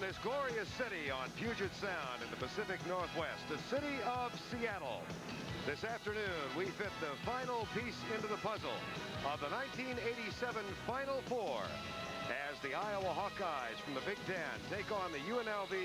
this glorious city on Puget Sound in the Pacific Northwest, the city of Seattle. This afternoon, we fit the final piece into the puzzle of the 1987 Final Four as the Iowa Hawkeyes from the Big Ten take on the UNLV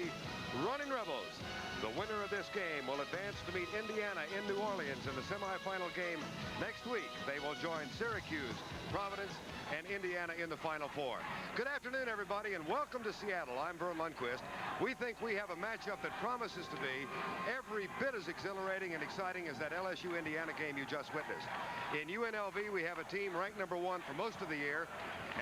Runnin Rebels. The winner of this game will advance to meet Indiana in New Orleans in the semifinal game next week. They will join Syracuse, Providence, and Indiana in the Final Four. Good afternoon, everybody, and welcome to Seattle. I'm Verne Lundquist. We think we have a matchup that promises to be every bit as exhilarating and exciting as that LSU-Indiana game you just witnessed. In UNLV, we have a team ranked #1 for most of the year,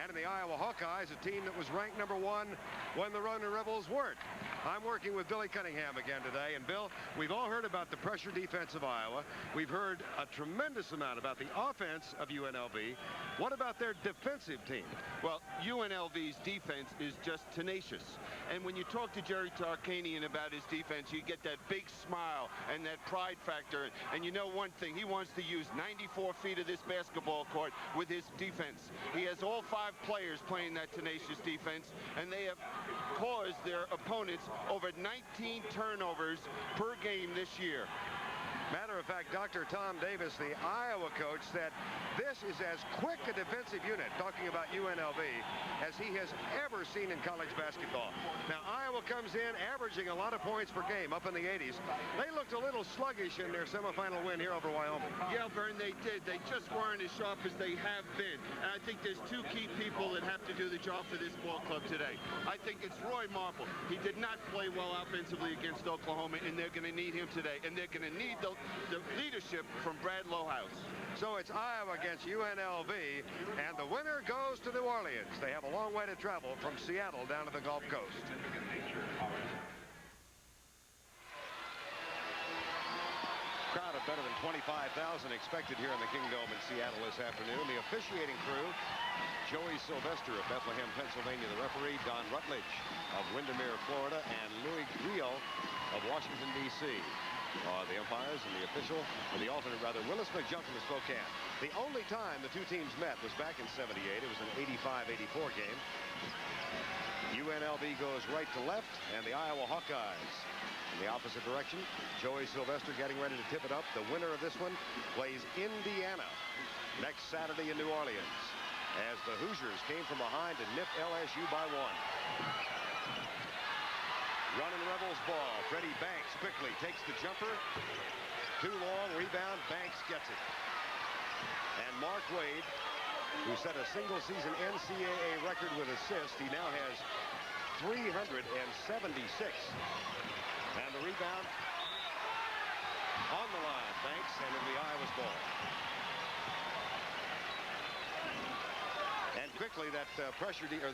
and in the Iowa Hawkeyes, a team that was ranked #1 when the Runnin Rebels weren't. I'm working with Billy Cunningham again today, and Bill, we've all heard about the pressure defense of Iowa. We've heard a tremendous amount about the offense of UNLV. What about their defensive team? Well, UNLV's defense is just tenacious. And when you talk to Gerry Tarkanian about his defense, you get that big smile and that pride factor. And you know one thing, he wants to use 94 feet of this basketball court with his defense. He has all 5 players playing that tenacious defense, and they have caused their opponents over 19 turnovers per game this year. Matter of fact, Dr. Tom Davis, the Iowa coach, said this is as quick a defensive unit, talking about UNLV, as he has ever seen in college basketball. Now, Iowa comes in averaging a lot of points per game, up in the 80s. They looked a little sluggish in their semifinal win here over Wyoming. Yeah, Verne, they did. They just weren't as sharp as they have been. And I think there's 2 key people that have to do the job for this ball club today. I think it's Roy Marple. He did not play well offensively against Oklahoma, and they're going to need him today. And they're going to need the leadership from Brad Lohaus. So it's Iowa against UNLV, and the winner goes to New Orleans. They have a long way to travel from Seattle down to the Gulf Coast. Crowd of better than 25,000 expected here in the Kingdome in Seattle this afternoon. The officiating crew, Joey Sylvester of Bethlehem, Pennsylvania. The referee, Don Rutledge of Windermere, Florida, and Louis Grillo of Washington, D.C. The umpires and the official, or the alternate rather, Willis McJunkin of Spokane. The only time the 2 teams met was back in '78. It was an 85-84 game. UNLV goes right to left, and the Iowa Hawkeyes in the opposite direction. Joey Sylvester getting ready to tip it up. The winner of this one plays Indiana next Saturday in New Orleans, as the Hoosiers came from behind to nip LSU by 1. Runnin Rebels ball. Freddie Banks quickly takes the jumper. Too long, rebound. Banks gets it. And Mark Wade, who set a single-season NCAA record with assists, he now has 376. And the rebound on the line. Banks, and in the Iowa's ball. And quickly, that pressure defense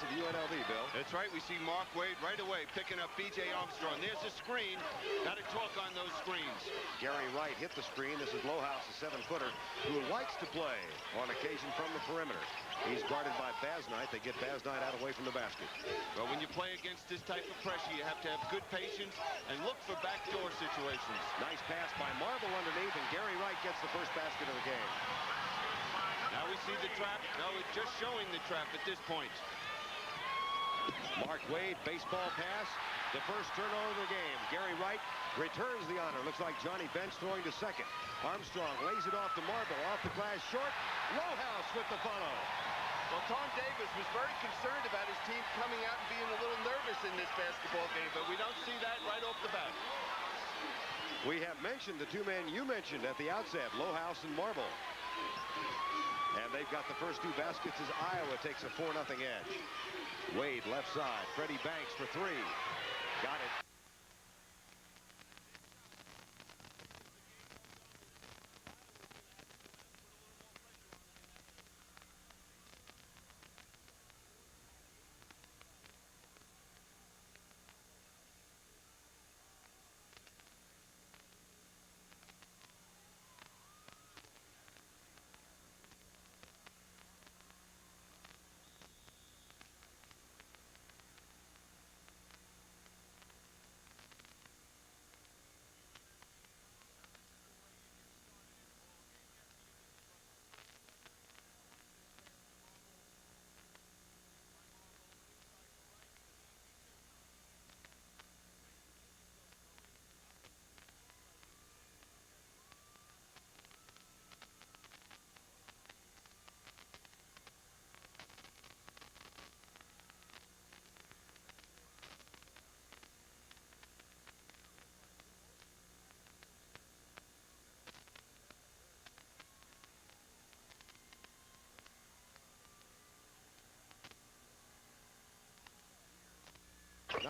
of UNLV, Bill. That's right. We see Mark Wade right away picking up B.J. Armstrong. There's a screen. Got to talk on those screens. Gerry Wright hit the screen. This is Lohaus, a 7-footer, who likes to play on occasion from the perimeter. He's guarded by Basnight. They get Basnight out away from the basket. Well, when you play against this type of pressure, you have to have good patience and look for backdoor situations. Nice pass by Marble underneath, and Gerry Wright gets the first basket of the game. Now we see the trap. No, it's just showing the trap at this point. Mark Wade, baseball pass. The first turnover of the game. Gerry Wright returns the honor. Looks like Johnny Bench throwing to second. Armstrong lays it off to Marble. Off the glass short. Lohaus with the follow. Well, Tom Davis was very concerned about his team coming out and being a little nervous in this basketball game, but we don't see that right off the bat. We have mentioned the 2 men you mentioned at the outset, Lohaus and Marble. And they've got the first 2 baskets as Iowa takes a 4-0 edge. Wade left side. Freddie Banks for 3. Got it.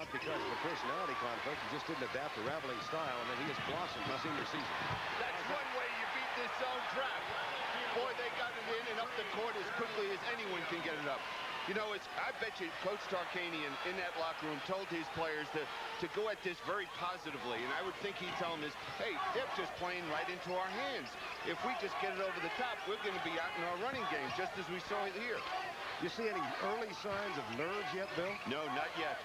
not because of a personality conflict. He just didn't adapt to Raveling style, and then he has blossomed his senior season. That's one way you beat this zone trap. Boy, they got it in and up the court as quickly as anyone can get it up. You know, I bet you Coach Tarkanian in that locker room told his players to go at this very positively. And I would think he'd tell them is, hey, they're just playing right into our hands. If we just get it over the top, we're going to be out in our running game, just as we saw it here. You see any early signs of nerves yet, Bill? No, not yet.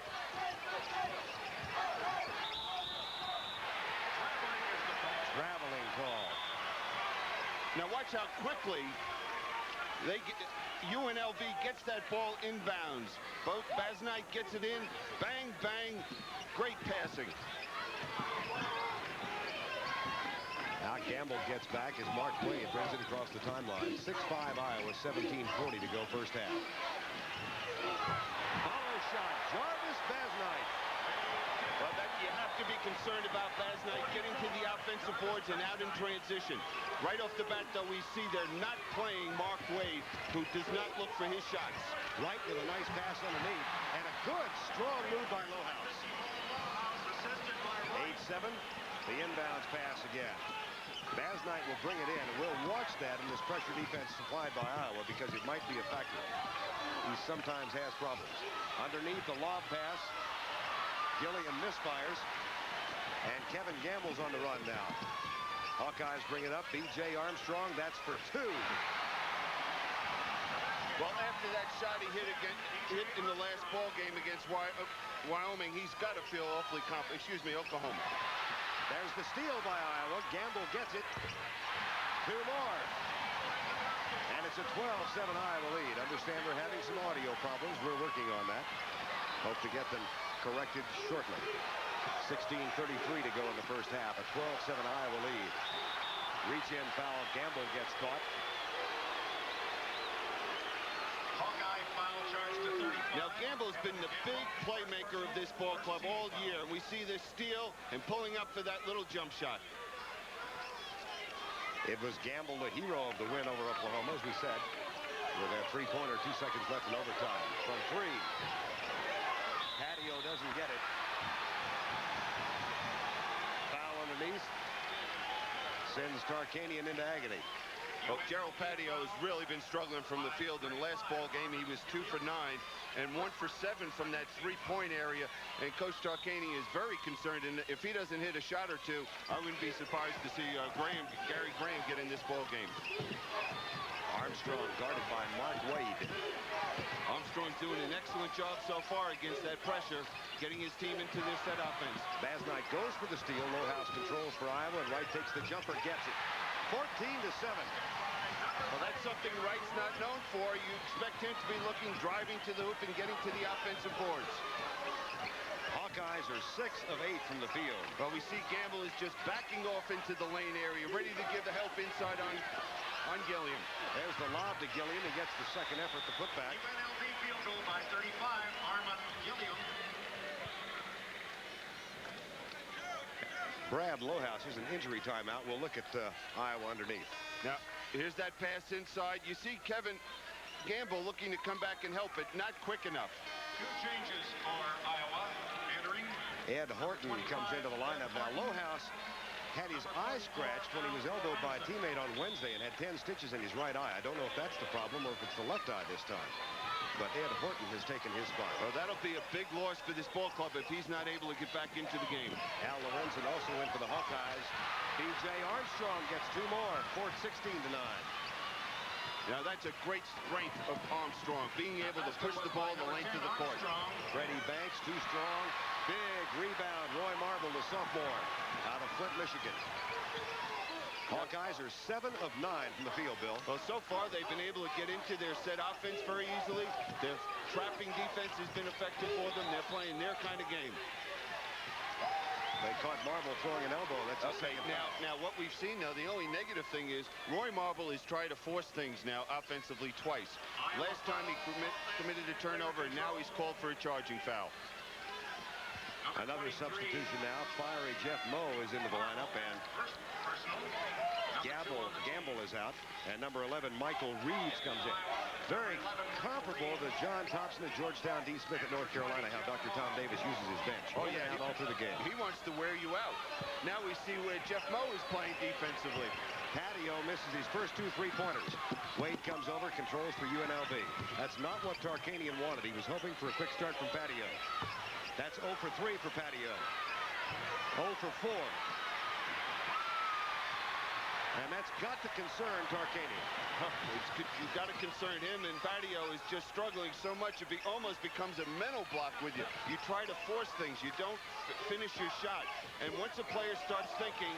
Traveling call. Now watch how quickly UNLV gets that ball inbounds. Both Basnight gets it in. Bang, bang. Great passing. Now Gamble gets back as Mark Wade brings it across the timeline. 6-5 Iowa, 17:40 to go first half. Follow shot, Jarvis, Basnight. Well, you have to be concerned about Basnight getting to the offensive boards and out in transition. Right off the bat, though, we see they're not playing Mark Wade, who does not look for his shots. Wright with a nice pass underneath, and a good, strong move by Lohaus. 8-7, the inbounds pass again. Basnight will bring it in, and we'll watch that in this pressure defense supplied by Iowa because it might be a factor. He sometimes has problems. Underneath, the lob pass. Gilliam misfires, and Kevin Gamble's on the run now. Hawkeyes bring it up. B.J. Armstrong, that's for 2. Well, after that shot he hit in the last ball game against Wyoming, he's got to feel awfully confident. Excuse me, Oklahoma. There's the steal by Iowa. Gamble gets it. 2 more. And it's a 12-7 Iowa lead. Understand we're having some audio problems. We're working on that. Hope to get them corrected shortly. 16:33 to go in the first half. A 12-7 Iowa lead. Reach-in foul. Gamble gets caught. Hawkeye foul charge to 35. Now Gamble's been the big playmaker of this ball club all year. We see this steal and pulling up for that little jump shot. It was Gamble, the hero of the win over Oklahoma, as we said, with a 3-pointer, 2 seconds left in overtime. From 3. Paddio doesn't get it. Foul underneath. Sends Tarkanian into agony. Well, Gerald Paddio has really been struggling from the field. In the last ball game, he was 2 for 9 and 1 for 7 from that 3-point area. And Coach Tarkanian is very concerned. And if he doesn't hit a shot or two, I wouldn't be surprised to see Gerry get in this ball game. Armstrong guarded by Mark Wade. Armstrong's doing an excellent job so far against that pressure, getting his team into their set offense. Basnight goes for the steal. Lohaus controls for Iowa, and Wright takes the jumper, gets it. 14-7. Well, that's something Wright's not known for. You expect him to be looking, driving to the hoop, and getting to the offensive boards. Hawkeyes are 6 of 8 from the field. Well, we see Gamble is just backing off into the lane area, ready to give the help inside on Gilliam. There's the lob to Gilliam. He gets the second effort to put back. UNLV field goal by 35. Armen, Gilliam. Brad Lohaus is an injury timeout. We'll look at Iowa underneath. Now, here's that pass inside. You see Kevin Gamble looking to come back and help it. Not quick enough. 2 changes for Iowa. Entering. Ed Horton comes into the lineup. Now, Lohaus had his eye scratched when he was elbowed by a teammate on Wednesday and had 10 stitches in his right eye. I don't know if that's the problem or if it's the left eye this time. But Ed Horton has taken his spot. Well, that'll be a big loss for this ball club if he's not able to get back into the game. Al Lorenzen also in for the Hawkeyes. B.J. Armstrong gets 2 more. 16-9. Now, that's a great strength of Armstrong, being able to push the ball the length of the court. Freddie Banks, too strong. Big rebound. Roy Marble, the sophomore, out of Flint, Michigan. Hawkeyes are 7 of 9 from the field, Bill. Well, so far they've been able to get into their set offense very easily. Their trapping defense has been effective for them. They're playing their kind of game. They caught Marble throwing an elbow. That's okay. Now what we've seen now, the only negative thing is Roy Marble is trying to force things now offensively twice. Last time he committed a turnover, and now he's called for a charging foul. Another substitution now. Fiery Jeff Moe is into the lineup, and Gamble is out, and number 11, Michael Reeves, comes in. Very comparable to John Thompson at Georgetown, D. Smith at North Carolina, how Dr. Tom Davis uses his bench. Oh, yeah, all through the game. He wants to wear you out. Now we see where Jeff Moe is playing defensively. Paddio misses his first 2 3-pointers. Wade comes over, controls for UNLV. That's not what Tarkanian wanted. He was hoping for a quick start from Paddio. That's 0 for 3 for Paddio. 0 for 4. And that's got to concern Tarkanian. You've got to concern him, and Paddio is just struggling so much it almost becomes a mental block with you. You try to force things. You don't finish your shot. And once a player starts thinking,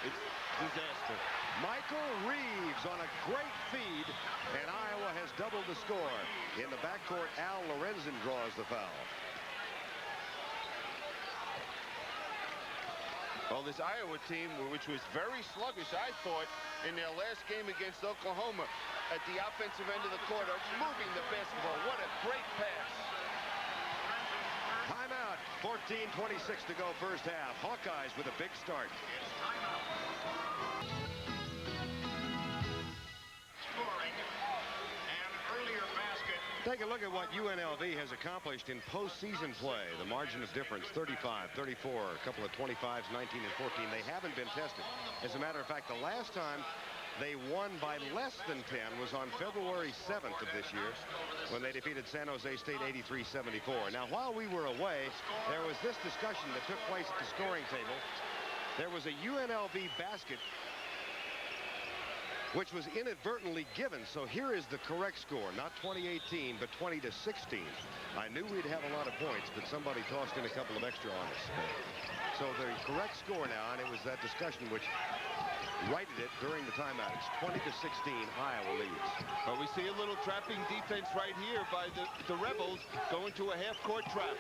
it's disaster. Michael Reeves on a great feed, and Iowa has doubled the score. In the backcourt, Al Lorenzen draws the foul. Well, this Iowa team, which was very sluggish, I thought, in their last game against Oklahoma, at the offensive end of the court, are moving the basketball. What a great pass. Timeout. 14:26 to go first half. Hawkeyes with a big start. Scoring an earlier basket. Take a look at what UNLV has accomplished in postseason play. The margin of difference, 35, 34, a couple of 25s, 19 and 14. They haven't been tested. As a matter of fact, the last time they won by less than 10 was on February 7th of this year when they defeated San Jose State 83-74. Now, while we were away, there was this discussion that took place at the scoring table. There was a UNLV basket which was inadvertently given. So here is the correct score, not 20-18, but 20-16. I knew we'd have a lot of points, but somebody tossed in a couple of extra on us. So the correct score now, and it was that discussion which righted it during the timeout. It's 20-16, Iowa leads. Well, we see a little trapping defense right here by the Rebels going to a half-court trap.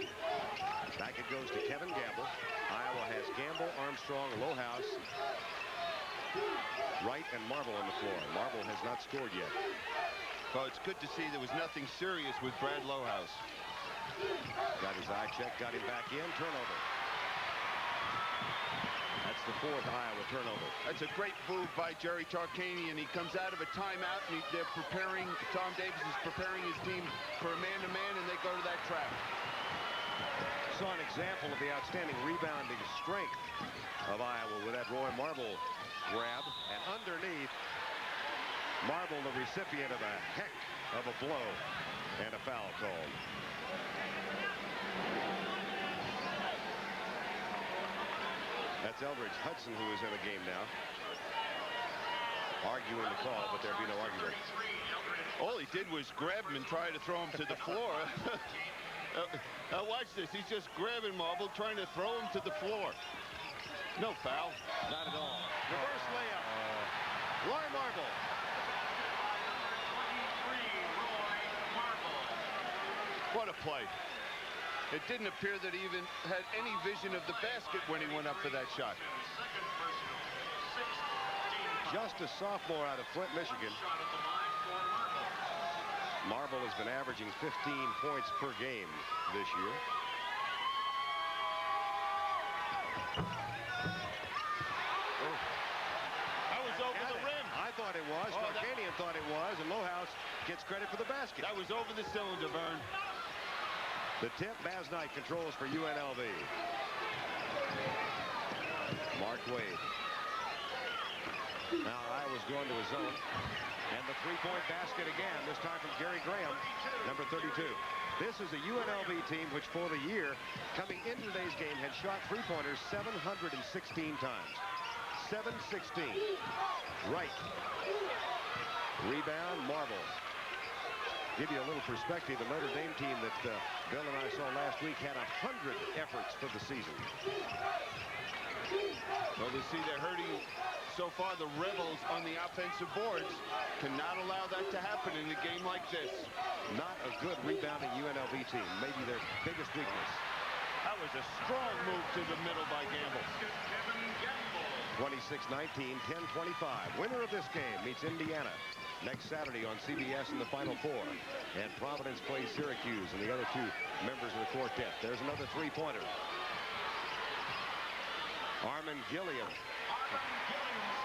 Back it goes to Kevin Gamble. Iowa has Gamble, Armstrong, Lohaus, Wright, and Marble on the floor. Marble has not scored yet. Well, it's good to see there was nothing serious with Brad Lohaus. Got his eye checked, got him back in, turnover. That's the 4th Iowa turnover. That's a great move by Gerry Tarkanian. He comes out of a timeout, and they're preparing, Tom Davis is preparing his team for a man-to-man, and they go to that trap. Saw an example of the outstanding rebounding strength of Iowa with that Roy Marble grab, and underneath, Marble the recipient of a heck of a blow and a foul called. That's Eldridge Hudson, who is in the game now, arguing the call, but there'd be no argument. All he did was grab him and try to throw him to the floor. Now watch this. He's just grabbing Marble, trying to throw him to the floor. No foul. Not at all. Reverse layup. Roy Marble. What a play. It didn't appear that he even had any vision of the basket when he went up for that shot. Just a sophomore out of Flint, Michigan. Marble has been averaging 15 points per game this year. Thought it was. Tarkanian thought it was, and Lohaus gets credit for the basket. That was over the cylinder, Verne. The tip, Basnight controls for UNLV. Mark Wade. Now Iowa's going to a zone. And the three-point basket again, this time from Gerry Graham, number 32. This is a UNLV team which for the year, coming into today's game, had shot three-pointers 716 times. 716. Wright. Rebound, Marble. Give you a little perspective, the Notre Dame team that Bill and I saw last week had 100 efforts for the season. Well, you see they're hurting so far the Rebels on the offensive boards. Cannot allow that to happen in a game like this. Not a good rebounding UNLV team. Maybe their biggest weakness. That was a strong move to the middle by Gamble. 26-19, 10-25. Winner of this game meets Indiana next Saturday on CBS in the Final Four. And Providence plays Syracuse and the other two members of the quartet. There's another three-pointer. Armen Gilliam.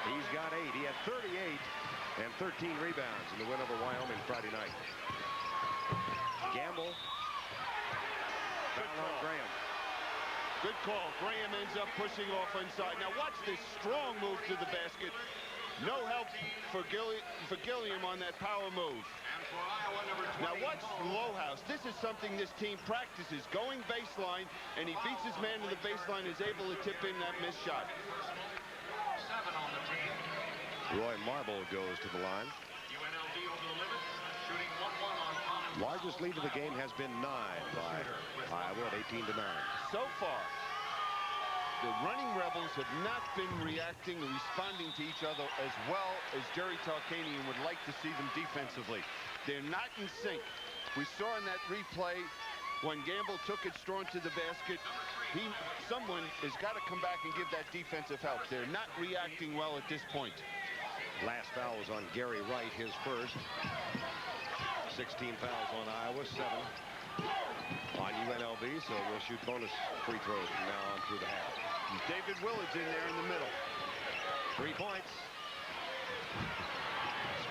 He's got 8. He had 38 and 13 rebounds in the win over Wyoming Friday night. Gamble. Foul on Graham. Good call. Graham ends up pushing off inside. Now watch this strong move to the basket. No help for Gilliam on that power move. Now watch Lohaus. This is something this team practices. Going baseline, and he beats his man to the baseline, is able to tip in that missed shot. 7 on the team. Roy Marble goes to the line. UNLV over the limit, shooting 1-1 on common. Largest lead of the game has been 9 by Iowa at 18-9. So far, the running Rebels have not been reacting and responding to each other as well as Gerry Tarkanian would like to see them defensively. They're not in sync. We saw in that replay when Gamble took it strong to the basket, someone has got to come back and give that defensive help. They're not reacting well at this point. Last foul was on Gerry Wright, his first. 16 fouls on Iowa, 7 on UNLV, so we'll shoot bonus free throws from now on through the half. David Willard's in there in the middle. 3 points.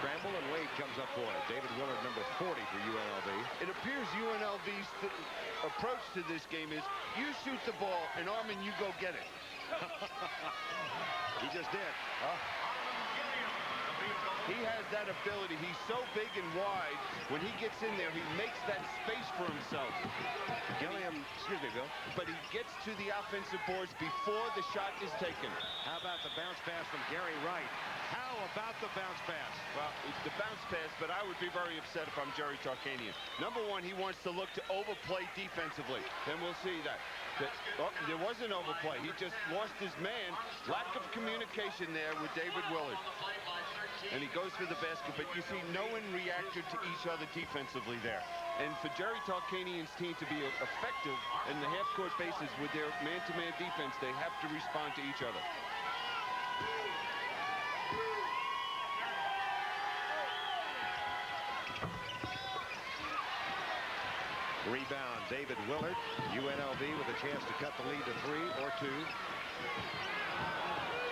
Scramble, and Wade comes up for it. David Willard, number 40 for UNLV. It appears UNLV's approach to this game is you shoot the ball, and Armen, you go get it. He just did. He has that ability. He's so big and wide. When he gets in there, he makes that space for himself. Gilliam, excuse me, Bill. But he gets to the offensive boards before the shot is taken. How about the bounce pass from Gerry Wright? How about the bounce pass? Well, it's the bounce pass, but I would be very upset if I'm Gerry Tarkanian. Number one, he wants to look to overplay defensively. Then we'll see that. There was an overplay. He just lost his man. Lack of communication there with David Willard. And he goes for the basket, but you see no one reacted to each other defensively there. And for Gerry Tarkanian's team to be effective in the half-court bases with their man-to-man defense, they have to respond to each other. Rebound, David Willard. UNLV with a chance to cut the lead to 3 or 2.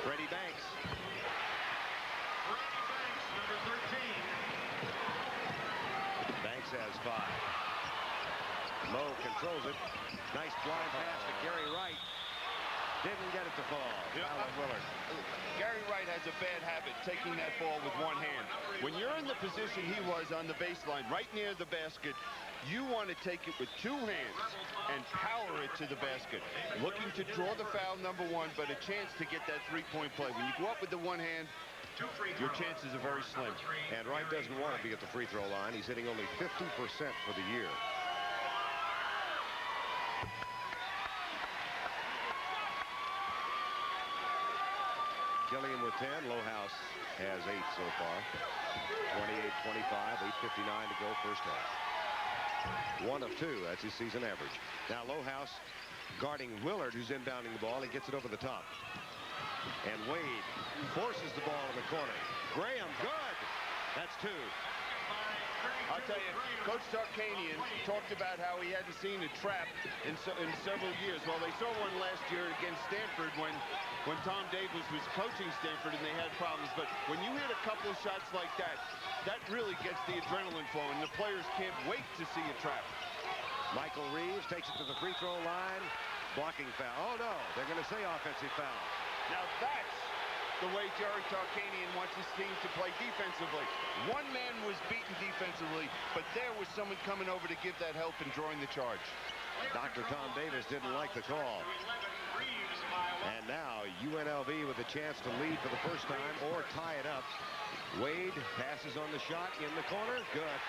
Freddie Banks. Number 13. Banks has 5. Lowe controls it. Nice blind pass to Gerry Wright. Didn't get it to fall. Willard. Gerry Wright has a bad habit, taking that ball with one hand. When you're in the position he was on the baseline, right near the basket, you want to take it with 2 hands and power it to the basket. Looking to draw the foul, number 1, but a chance to get that 3-point play. When you go up with the one hand, your chances are very slim. And Wright doesn't want to be at the free throw line. He's hitting only 50% for the year. Gilliam with 10. Lohaus has 8 so far. 28-25, 8:59 to go first half. 1 of 2. That's his season average. Now Lohaus guarding Willard, who's inbounding the ball. He gets it over the top. And Wade forces the ball in the corner. Graham, good. That's 2. I'll tell you, Coach Tarkanian talked about how he hadn't seen a trap in several years. Well, they saw one last year against Stanford when Tom Davis was coaching Stanford and they had problems. But when you hit a couple of shots like that, that really gets the adrenaline flowing. The players can't wait to see a trap. Michael Reeves takes it to the free throw line. Blocking foul. Oh, no. They're going to say offensive foul. Now that's the way Gerry Tarkanian wants his team to play defensively. One man was beaten defensively, but there was someone coming over to give that help and drawing the charge. Dr. Tom Davis didn't like the call. And now UNLV with a chance to lead for the first time or tie it up. Wade passes on the shot in the corner. Good.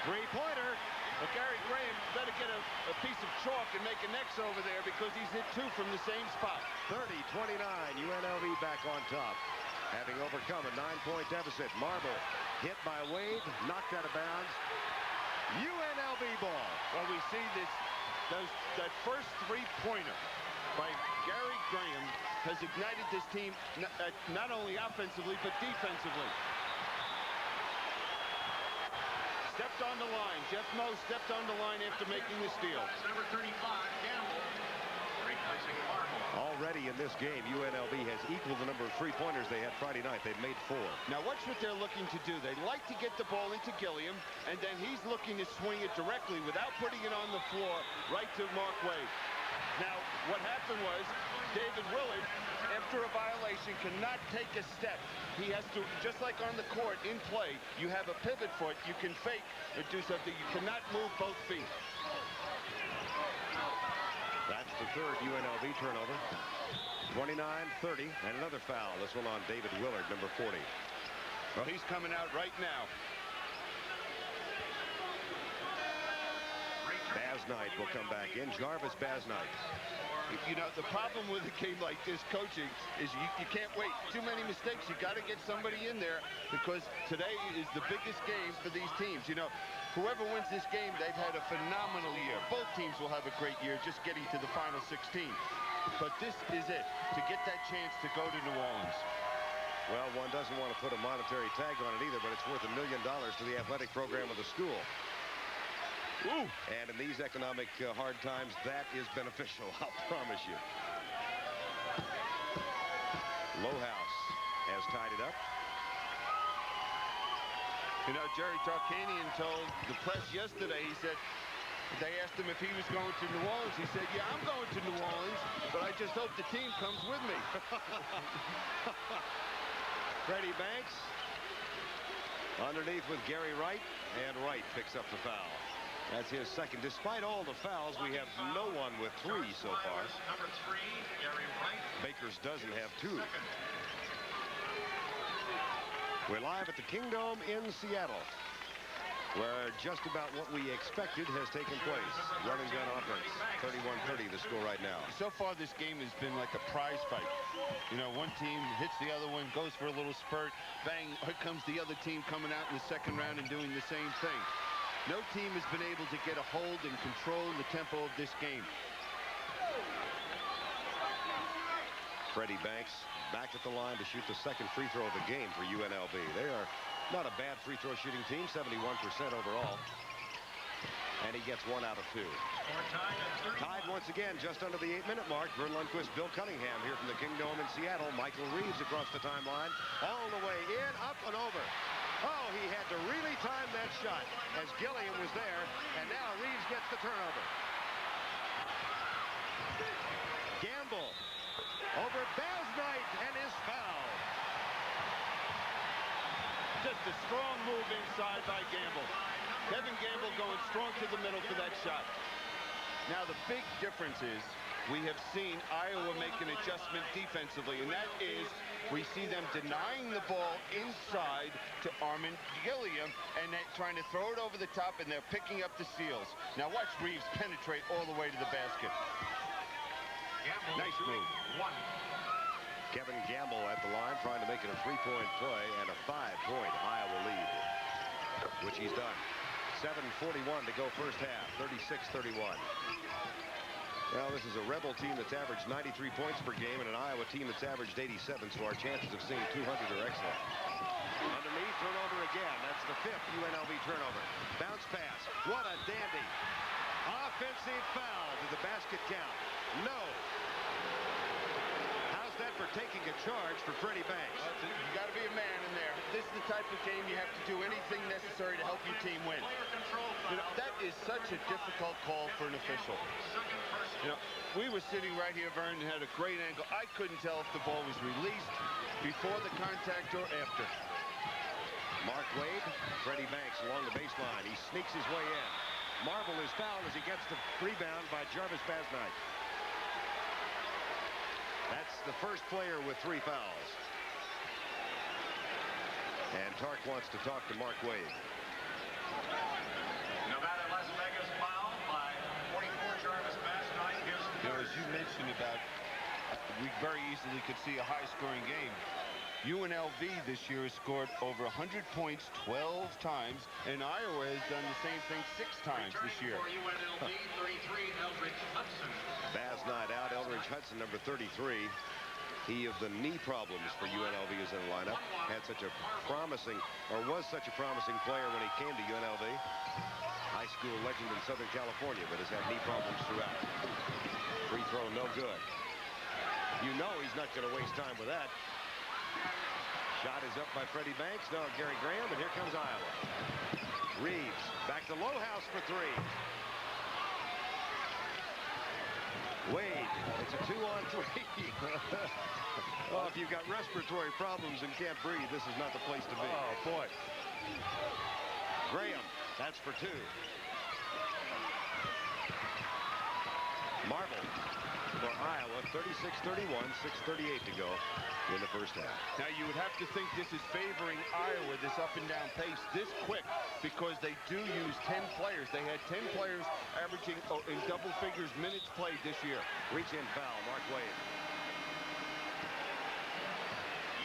Three-pointer. Well, Gary Graham better get a piece of chalk and make an X over there because he's hit 2 from the same spot. 30-29, UNLV back on top. Having overcome a 9-point deficit. Marble hit by Wade, knocked out of bounds. UNLV ball. Well, we see that first 3-pointer by Gary Graham has ignited this team not only offensively but defensively. Stepped on the line. Jeff Moe stepped on the line after making the steal. Number 35, Gamble. Already in this game, UNLV has equaled the number of three-pointers they had Friday night. They've made 4. Now watch what they're looking to do. They like to get the ball into Gilliam, and then he's looking to swing it directly without putting it on the floor right to Mark Wade. Now, what happened was David Willard, after a violation, cannot take a step. He has to, just like on the court in play, you have a pivot foot, you can fake or do something. You cannot move both feet. That's the third UNLV turnover. 29-30, and another foul. This one on David Willard, number 40. Well, he's coming out right now. Basnight will come back in. Jarvis, Basnight. You know, the problem with a game like this, coaching, is you can't wait. Too many mistakes. You got to get somebody in there because today is the biggest game for these teams. You know, whoever wins this game, they've had a phenomenal year. Both teams will have a great year just getting to the final 16. But this is it, to get that chance to go to New Orleans. Well, one doesn't want to put a monetary tag on it either, but it's worth $1 million to the athletic program of the school. Ooh. And in these economic hard times, that is beneficial, I'll promise you. Lohaus has tied it up. You know, Gerry Tarkanian told the press yesterday, he said, they asked him if he was going to New Orleans. He said, yeah, I'm going to New Orleans, but I just hope the team comes with me. Freddie Banks underneath with Gerry Wright, and Wright picks up the foul. That's his second. Despite all the fouls, we have no one with 3 so far. Number 3, Gerry Wright. Bakers doesn't have 2. We're live at the Kingdome in Seattle, where just about what we expected has taken place. Run and gun offense. 31-30 the score right now. So far, this game has been like a prize fight. You know, one team hits the other one, goes for a little spurt, bang, here comes the other team coming out in the second round and doing the same thing. No team has been able to get a hold and control the tempo of this game. Freddie Banks back at the line to shoot the second free throw of the game for UNLV. They are not a bad free throw shooting team, 71% overall. And he gets 1 out of 2. Tied once again just under the 8-minute mark. Verne, Lundquist, Bill Cunningham here from the Kingdome in Seattle. Michael Reeves across the timeline. All the way in, up and over. Oh, he had to really time that shot as Gilliam was there, and now Reeves gets the turnover. Gamble over Basnight and is fouled. Just a strong move inside by Gamble. Kevin Gamble going strong to the middle for that shot. Now the big difference is we have seen Iowa make an adjustment defensively, and that is we see them denying the ball inside to Armen, Gilliam, and then trying to throw it over the top, and they're picking up the seals. Now watch Reeves penetrate all the way to the basket. Nice move. 1. Kevin Gamble at the line trying to make it a 3-point play and a 5-point Iowa lead, which he's done. 7:41 to go first half, 36-31. Well, this is a Rebel team that's averaged 93 points per game and an Iowa team that's averaged 87, so our chances of seeing 200 are excellent. Underneath, turnover again. That's the 5th UNLV turnover. Bounce pass. What a dandy. Offensive foul to the basket count. No. How's that for taking a charge for Freddie Banks? You got to be a man in there. This is the type of game you have to do anything necessary to help your team win. You know, that is such a difficult call for an official. You know, we were sitting right here, Verne, and had a great angle. I couldn't tell if the ball was released before the contact or after. Mark Wade, Freddie Banks along the baseline. He sneaks his way in. Marble is fouled as he gets the rebound by Jarvis Basnight. That's the first player with 3 fouls. And Tark wants to talk to Mark Wade. Nevada, Las Vegas foul by 44 Jarvis Basnight. You know, as you mentioned about, we very easily could see a high-scoring game. UNLV this year has scored over 100 points 12 times, and Iowa has done the same thing 6 times this year. For UNLV, 33, Eldridge Hudson. Basnight out, Eldridge Hudson, number 33. He of the knee problems for UNLV is in the lineup. Had such a promising, or was such a promising player when he came to UNLV. High school legend in Southern California, but has had knee problems throughout. Free throw, no good. You know he's not going to waste time with that. Shot is up by Freddie Banks. No, Gary Graham, and here comes Iowa. Reeves back to Lohaus for three. Wade, it's a 2-on-3. Oh, if you've got respiratory problems and can't breathe, this is not the place to be. Oh, boy. Graham, that's for two. Marble for Iowa, 36-31, 6:38 to go in the first half. Now, you would have to think this is favoring Iowa, this up and down pace, this quick, because they do use 10 players. They had 10 players averaging in double figures minutes played this year. Reach in foul, Mark Wade.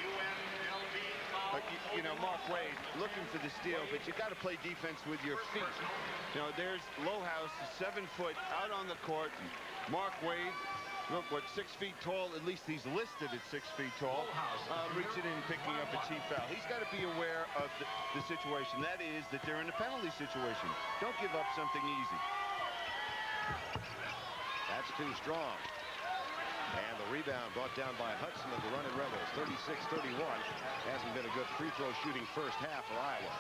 UNLV foul. You know, Mark Wade looking for the steal, but you got to play defense with your feet. You know, there's Lohaus, 7 foot, out on the court. Mark Wade, look, what, 6 feet tall? At least he's listed at 6 feet tall. Reaching in, picking up a cheap foul. He's got to be aware of the situation. That is that they're in a penalty situation. Don't give up something easy. That's too strong. And the rebound brought down by Hudson of the Runnin Rebels, 36-31. Hasn't been a good free throw shooting first half for Iowa.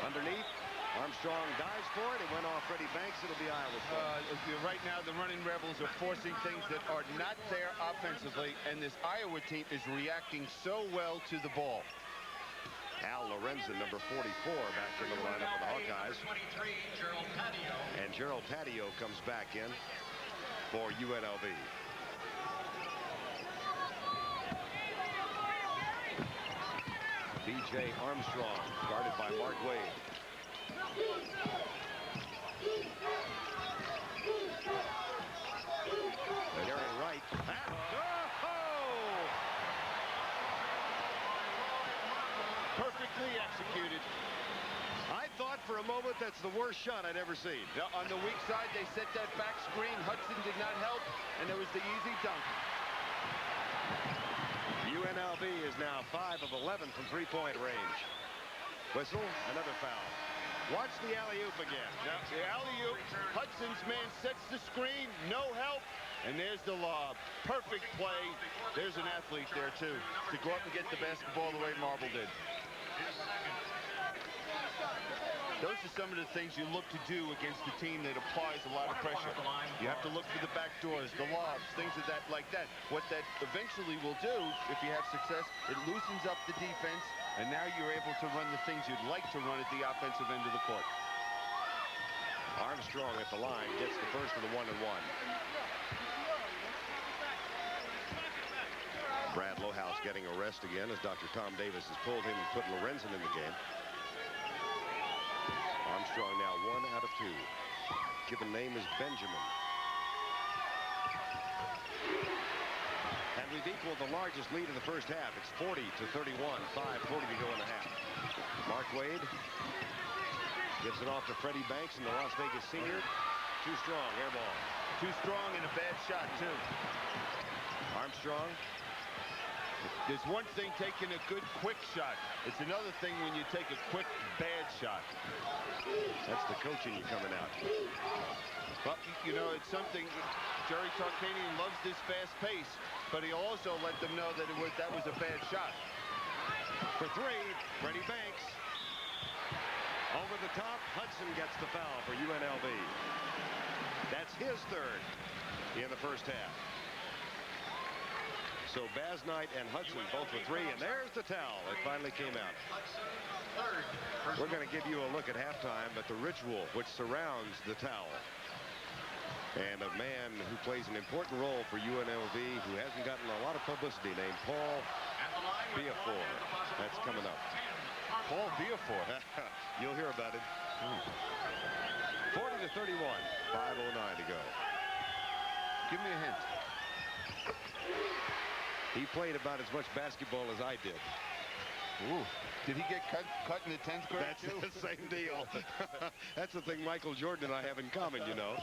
Underneath, Armstrong dives for it. It went off Freddie Banks. It'll be Iowa's fault. Right now, the Runnin Rebels are forcing things that are not there offensively, and this Iowa team is reacting so well to the ball. Al Lorenzen, number 44, back into the lineup for the Hawkeyes. 23, Gerald Paddio. And Gerald Paddio comes back in for UNLV. B.J. Armstrong, guarded by Mark Wade. Gerry Wright. Perfectly executed. I thought for a moment that's the worst shot I'd ever seen. Now, on the weak side, they set that back screen. Hudson did not help, and there was the easy dunk. UNLV is now 5 of 11 from three-point range. Whistle, another foul. Watch the alley-oop again. Now, the alley-oop, Hudson's man sets the screen, no help, and there's the lob. Perfect play. There's an athlete there, too, to go up and get the basketball the way Marble did. Those are some of the things you look to do against a team that applies a lot of pressure. You have to look for the back doors, the lobs, things of that like that. What that eventually will do, if you have success, it loosens up the defense, and now you're able to run the things you'd like to run at the offensive end of the court. Armstrong at the line gets the first of the 1-and-1. Brad Lohaus getting a rest again as Dr. Tom Davis has pulled him and put Lorenzen in the game. Armstrong now 1 out of 2. Given name is Benjamin. And we've equaled the largest lead in the first half. It's 40-31, 5:40 to go in the half. Mark Wade gives it off to Freddie Banks and the Las Vegas senior. Too strong, air ball. Too strong and a bad shot, too. Armstrong. There's one thing taking a good, quick shot. It's another thing when you take a quick, bad shot. That's the coaching you coming out. But, you know, it's something, Gerry Tarkanian loves this fast pace, but he also let them know that that was a bad shot. For three, Freddie Banks. Over the top, Hudson gets the foul for UNLV. That's his third in the first half. So Basnight and Hudson both with three, and there's the towel. It finally came out. We're going to give you a look at halftime at the ritual which surrounds the towel. And a man who plays an important role for UNLV, who hasn't gotten a lot of publicity, named Paul Biafor. That's coming up. Paul Biafor. You'll hear about it. 40-31, 5:09 to go. Give me a hint. He played about as much basketball as I did. Ooh. Did he get cut in the 10th grade, That's too? the same deal. That's the thing Michael Jordan and I have in common, you know.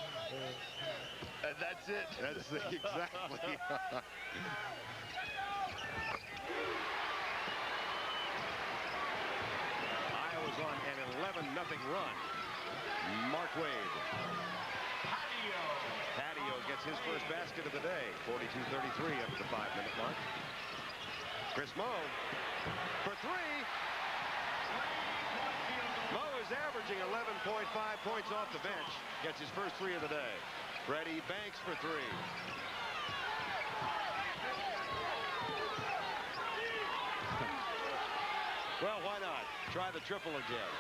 And that's it. That's exactly. Iowa's on an 11-0 run. Mark Wade. Paddio gets his first basket of the day. 42-33 after the 5-minute mark. Chris Moe for three. Moe is averaging 11.5 points off the bench. Gets his first three of the day. Freddie banks for three. Well, why not? Try the triple again.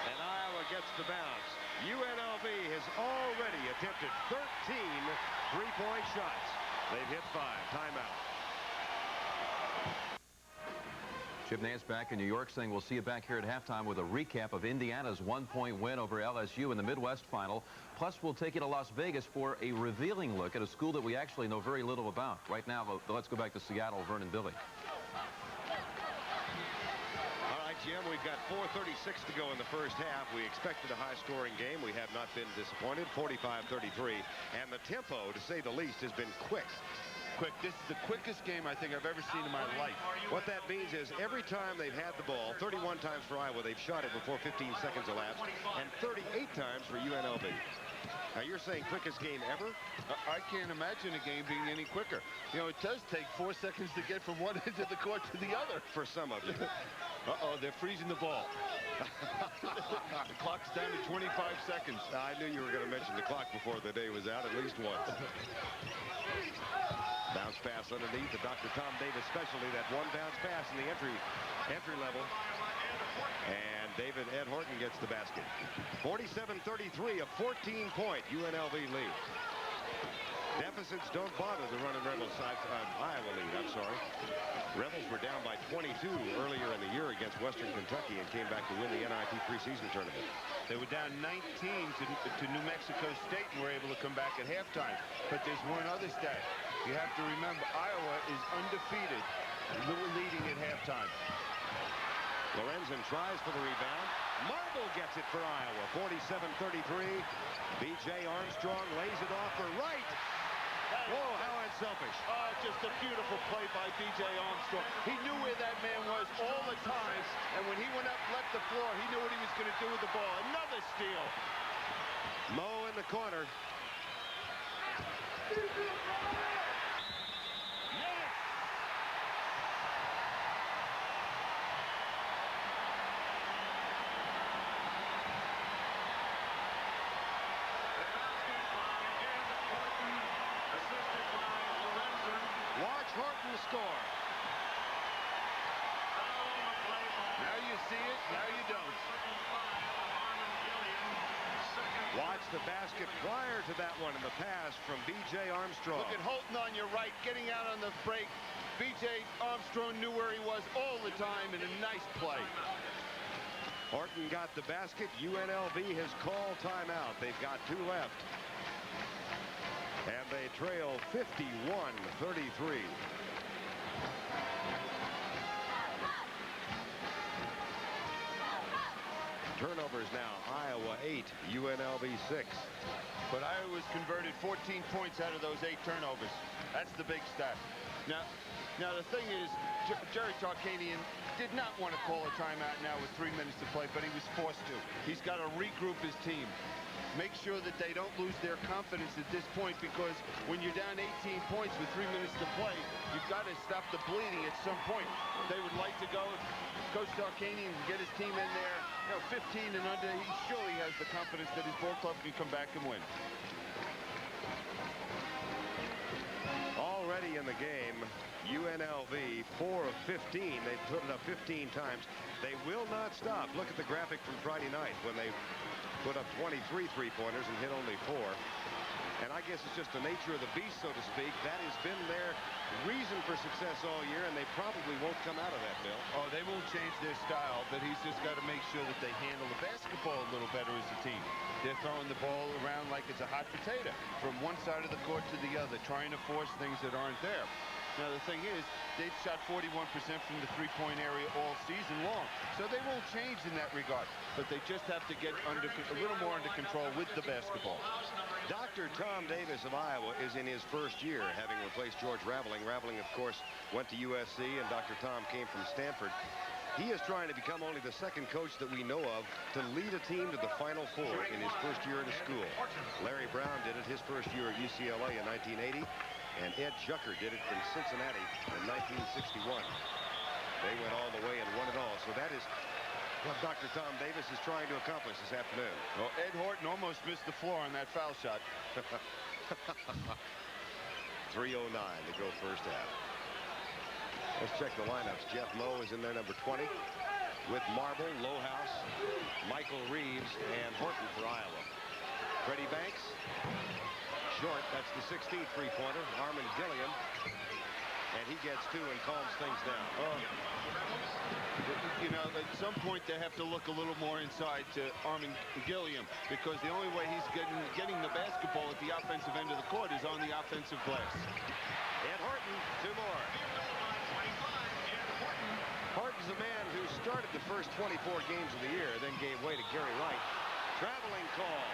And Iowa gets the bounce. UNLV has already attempted 13 three-point shots. They've hit 5. Timeout. Chip Nance back in New York saying we'll see you back here at halftime with a recap of Indiana's one-point win over LSU in the Midwest final. Plus, we'll take you to Las Vegas for a revealing look at a school that we actually know very little about. Right now, let's go back to Seattle. Verne and Billy. All right, Jim, we've got 4:36 to go in the first half. We expected a high-scoring game. We have not been disappointed. 45-33. And the tempo, to say the least, has been quick. This is the quickest game I think I've ever seen in my life. What that means is every time they've had the ball, 31 times for Iowa, they've shot it before 15 seconds elapsed, and 38 times for UNLV. Now, you're saying quickest game ever? I can't imagine a game being any quicker. You know, it does take 4 seconds to get from one end of the court to the other. For some of you. Uh-oh, they're freezing the ball. The clock's down to 25 seconds. I knew you were going to mention the clock before the day was out at least once. Bounce pass underneath the Dr. Tom Davis specialty. That one bounce pass in the entry level. And Ed Horton gets the basket. 47-33, a 14-point UNLV lead. Deficits don't bother the Runnin Rebels side. Iowa lead, I'm sorry. Rebels were down by 22 earlier in the year against Western Kentucky and came back to win the NIT preseason tournament. They were down 19 to New Mexico State and were able to come back at halftime. But there's one other stat. You have to remember, Iowa is undefeated, leading at halftime. Lorenzen tries for the rebound. Marble gets it for Iowa. 47-33. B.J. Armstrong lays it off for Wright. Whoa, how unselfish. Oh, just a beautiful play by B.J. Armstrong. He knew where that man was all the time, and when he went up, left the floor, he knew what he was going to do with the ball. Another steal. Moe in the corner. Horton score. Now you see it, now you don't. Watch the basket prior to that one in the pass from B.J. Armstrong. Look at Horton on your right, getting out on the break. B.J. Armstrong knew where he was all the time, and a nice play. Horton got the basket. UNLV has called timeout. They've got 2 left. And they trail 51-33. Turnovers now. Iowa 8, UNLV 6. But Iowa's converted 14 points out of those 8 turnovers. That's the big stat. Now the thing is, Gerry Tarkanian did not want to call a timeout now with 3 minutes to play, but he was forced to. He's got to regroup his team. Make sure that they don't lose their confidence at this point, because when you're down 18 points with 3 minutes to play, you've got to stop the bleeding at some point. They would like to go, Coach Tarkanian, get his team in there, 15 and under. He surely has the confidence that his ball club can come back and win. Already in the game, UNLV 4 of 15. They've put it up 15 times. They will not stop. Look at the graphic from Friday night when they put up 23 three-pointers and hit only 4. And I guess it's just the nature of the beast, so to speak. That has been their reason for success all year, and they probably won't come out of that, Bill. Oh, they won't change their style, but he's just got to make sure that they handle the basketball a little better as a team. They're throwing the ball around like it's a hot potato from one side of the court to the other, trying to force things that aren't there. Now, the thing is, they've shot 41% from the three-point area all season long, so they won't change in that regard. But they just have to get a little more under control with the basketball. Dr. Tom Davis of Iowa is in his first year, having replaced George Raveling. Raveling, of course, went to USC, and Dr. Tom came from Stanford. He is trying to become only the second coach that we know of to lead a team to the Final Four in his first year at a school. Larry Brown did it his first year at UCLA in 1980, and Ed Jucker did it in Cincinnati in 1961. They went all the way and won it all. So that is what Dr. Tom Davis is trying to accomplish this afternoon. Well, Ed Horton almost missed the floor on that foul shot. 3:09 to go first half. Let's check the lineups. Jeff Moe is in there, number 20, with Marble, Lohaus, Michael Reeves, and Horton for Iowa. Freddie Banks, short. That's the 16th three-pointer. Armen Gilliam, and he gets 2 and calms things down. You know, at some point they have to look a little more inside to Armen Gilliam, because the only way he's getting the basketball at the offensive end of the court is on the offensive glass. And Horton, 2 more. Horton's a man who started the first 24 games of the year, then gave way to Gerry Wright. Traveling call.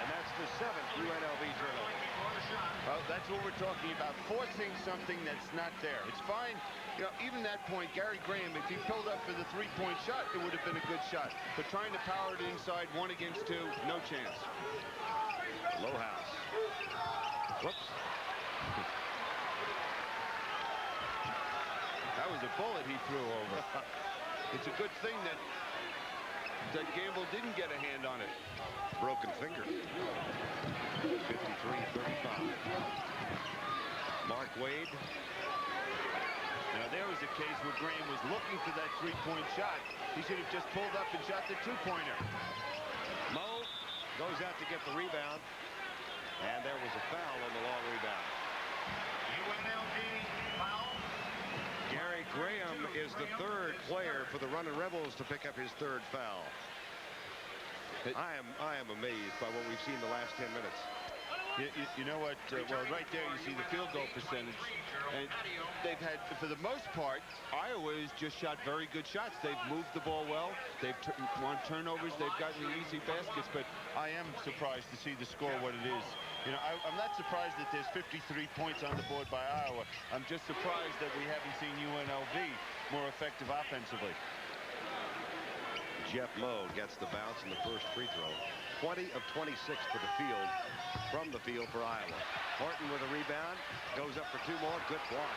And that's the 7th UNLV turnover. Well, that's what we're talking about, forcing something that's not there. It's fine. You know, even that point, Gary Graham, if he pulled up for the three-point shot, it would have been a good shot. But trying to power it inside 1 against 2, no chance. Lohaus. Whoops. That was a bullet he threw over. It's a good thing that Gamble didn't get a hand on it. Broken finger. 53-35. Mark Wade. Now, there was a case where Graham was looking for that three-point shot. He should have just pulled up and shot the two-pointer. Moe goes out to get the rebound. And there was a foul on the long rebound. UNLV foul. Gary Graham is the 3rd player for the Runnin Rebels to pick up his 3rd foul. I am amazed by what we've seen the last 10 minutes. You know what? Well, right there you see the field goal percentage. And they've had, for the most part, Iowa has just shot very good shots. They've moved the ball well. They've won turnovers. They've gotten the easy baskets. But I am surprised to see the score what it is. You know, I'm not surprised that there's 53 points on the board by Iowa. I'm just surprised that we haven't seen UNLV more effective offensively. Jeff Moe gets the bounce in the first free throw. 20 of 26 for the field, from the field for Iowa. Horton with a rebound, goes up for 2 more. Good block.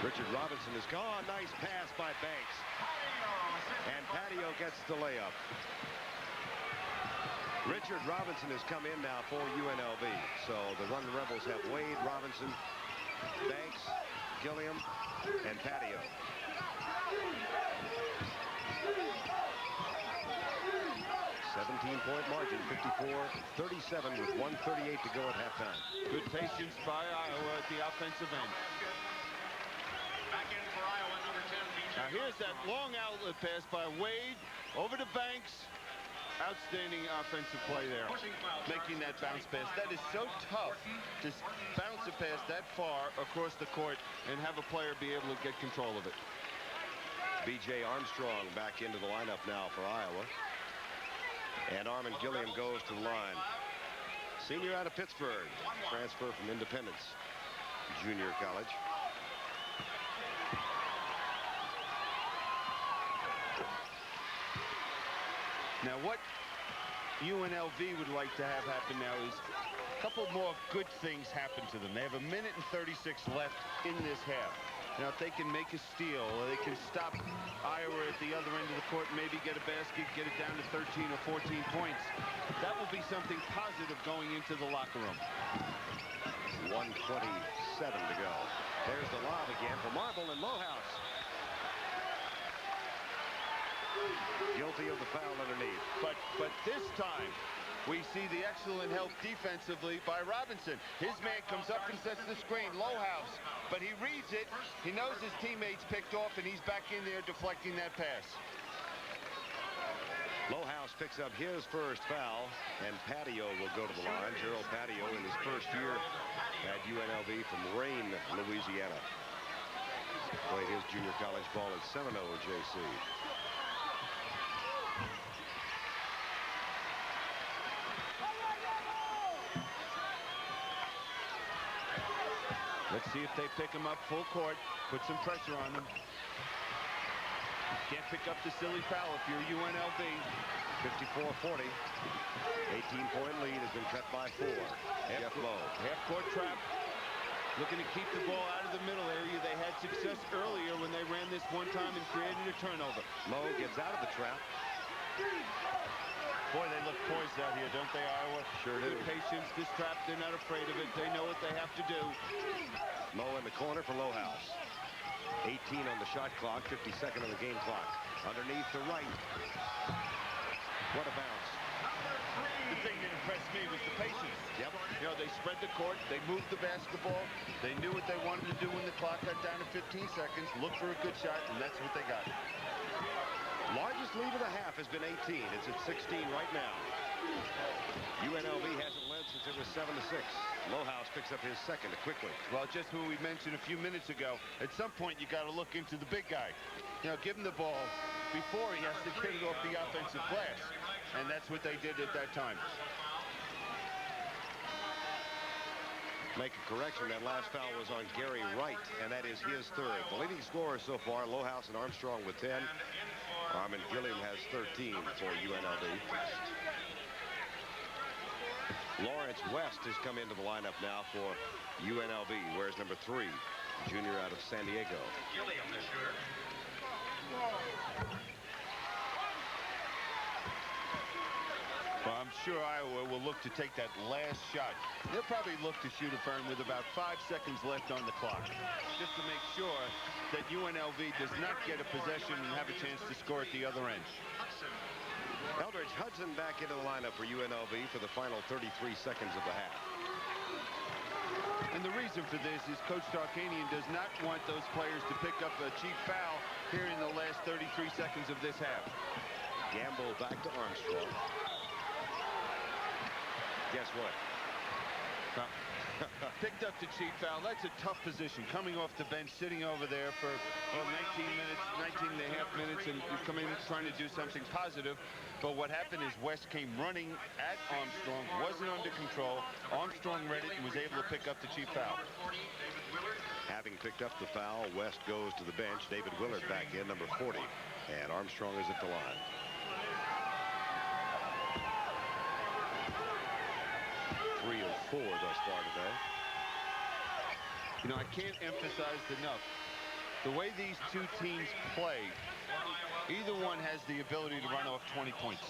Richard Robinson is gone. Nice pass by Banks. And Paddio gets the layup. Richard Robinson has come in now for UNLV. So the Runnin Rebels have Wade, Robinson, Banks, Gilliam, and Paddio. 17-point margin, 54-37 with 1:38 to go at halftime. Good patience by Iowa at the offensive end. Back in for Iowa, number 10, BJ. Now here's that long outlet pass by Wade over to Banks. Outstanding offensive play there, making that bounce pass. That is so tough to bounce a pass that far across the court and have a player be able to get control of it. B.J. Armstrong back into the lineup now for Iowa. And Armen Gilliam goes to the line. Senior out of Pittsburgh. Transfer from Independence Junior College. Now what UNLV would like to have happen now is a couple more good things happen to them. They have 1 minute and 36 left in this half. Now, if they can make a steal, or they can stop Iowa at the other end of the court, maybe get a basket, get it down to 13 or 14 points, that will be something positive going into the locker room. 1:27 to go. There's the lob again for Marble and Lohaus. Guilty of the foul underneath. But this time, we see the excellent help defensively by Robinson. His man comes up and sets the screen, Lohaus, but he reads it. He knows his teammates picked off, and he's back in there deflecting that pass. Lohaus picks up his first foul, and Paddio will go to the line. Gerald Paddio in his first year at UNLV from Rain, Louisiana. Played his junior college ball at Seminole JC. Let's Let's see if they pick him up full court, put some pressure on them. Can't pick up the silly foul if you're UNLV. 54-40. 18-point lead has been cut by 4. Half-court trap. Looking to keep the ball out of the middle area. They had success earlier when they ran this one time and created a turnover. Lowe gets out of the trap. Boy, they look poised out here, don't they, Iowa? Sure do. Good patience. This trap, they're not afraid of it. They know what they have to do. Lowe in the corner for Lohaus. 18 on the shot clock, 52nd on the game clock. Underneath to Wright. What a bounce. The thing that impressed me was the patience. Yep. You know, they spread the court, they moved the basketball, they knew what they wanted to do when the clock got down to 15 seconds, look for a good shot, and that's what they got. Largest lead of the half has been 18. It's at 16 right now. UNLV hasn't led since it was 7-6. Lohaus picks up his second quickly. Well, just who we mentioned a few minutes ago, at some point you got to look into the big guy. You know, give him the ball before he has to get it off the offensive glass. And that's what they did at that time. Make a correction, that last foul was on Gerry Wright, and that is his third. The leading scorers so far, Lohaus and Armstrong with 10. Armen Gilliam has 13 for UNLV. Lawrence West has come into the lineup now for UNLV. Wears number 3, junior out of San Diego. Gilliam, the shooter. Well, I'm sure Iowa will look to take that last shot. They'll probably look to shoot a Verne with about 5 seconds left on the clock, just to make sure that UNLV does not get a possession and have a chance to score at the other end. Eldridge Hudson back into the lineup for UNLV for the final 33 seconds of the half. And the reason for this is Coach Tarkanian does not want those players to pick up a cheap foul here in the last 33 seconds of this half. Gamble back to Armstrong. Guess what? Picked up the cheap foul. That's a tough position. Coming off the bench, sitting over there for 19 and a half minutes, and you come in trying to do something positive. But what happened is West came running at Armstrong, wasn't under control. Armstrong read it and was able to pick up the cheap foul. Having picked up the foul, West goes to the bench. David Willard back in, number 40. And Armstrong is at the line. Three of 4 thus far today. You know, I can't emphasize enough the way these two teams play. Either one has the ability to run off 20 points.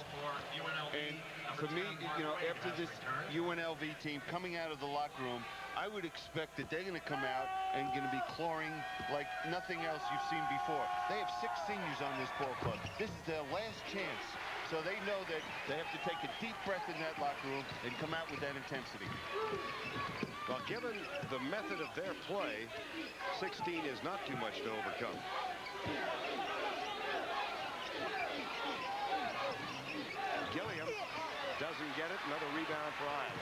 And for me, you know, after this UNLV team coming out of the locker room, I would expect that they're going to come out and going to be clawing like nothing else you've seen before. They have 6 seniors on this ball club. This is their last chance. So they know that they have to take a deep breath in that locker room and come out with that intensity. Well, given the method of their play, 16 is not too much to overcome. Gilliam doesn't get it. Another rebound for Iowa.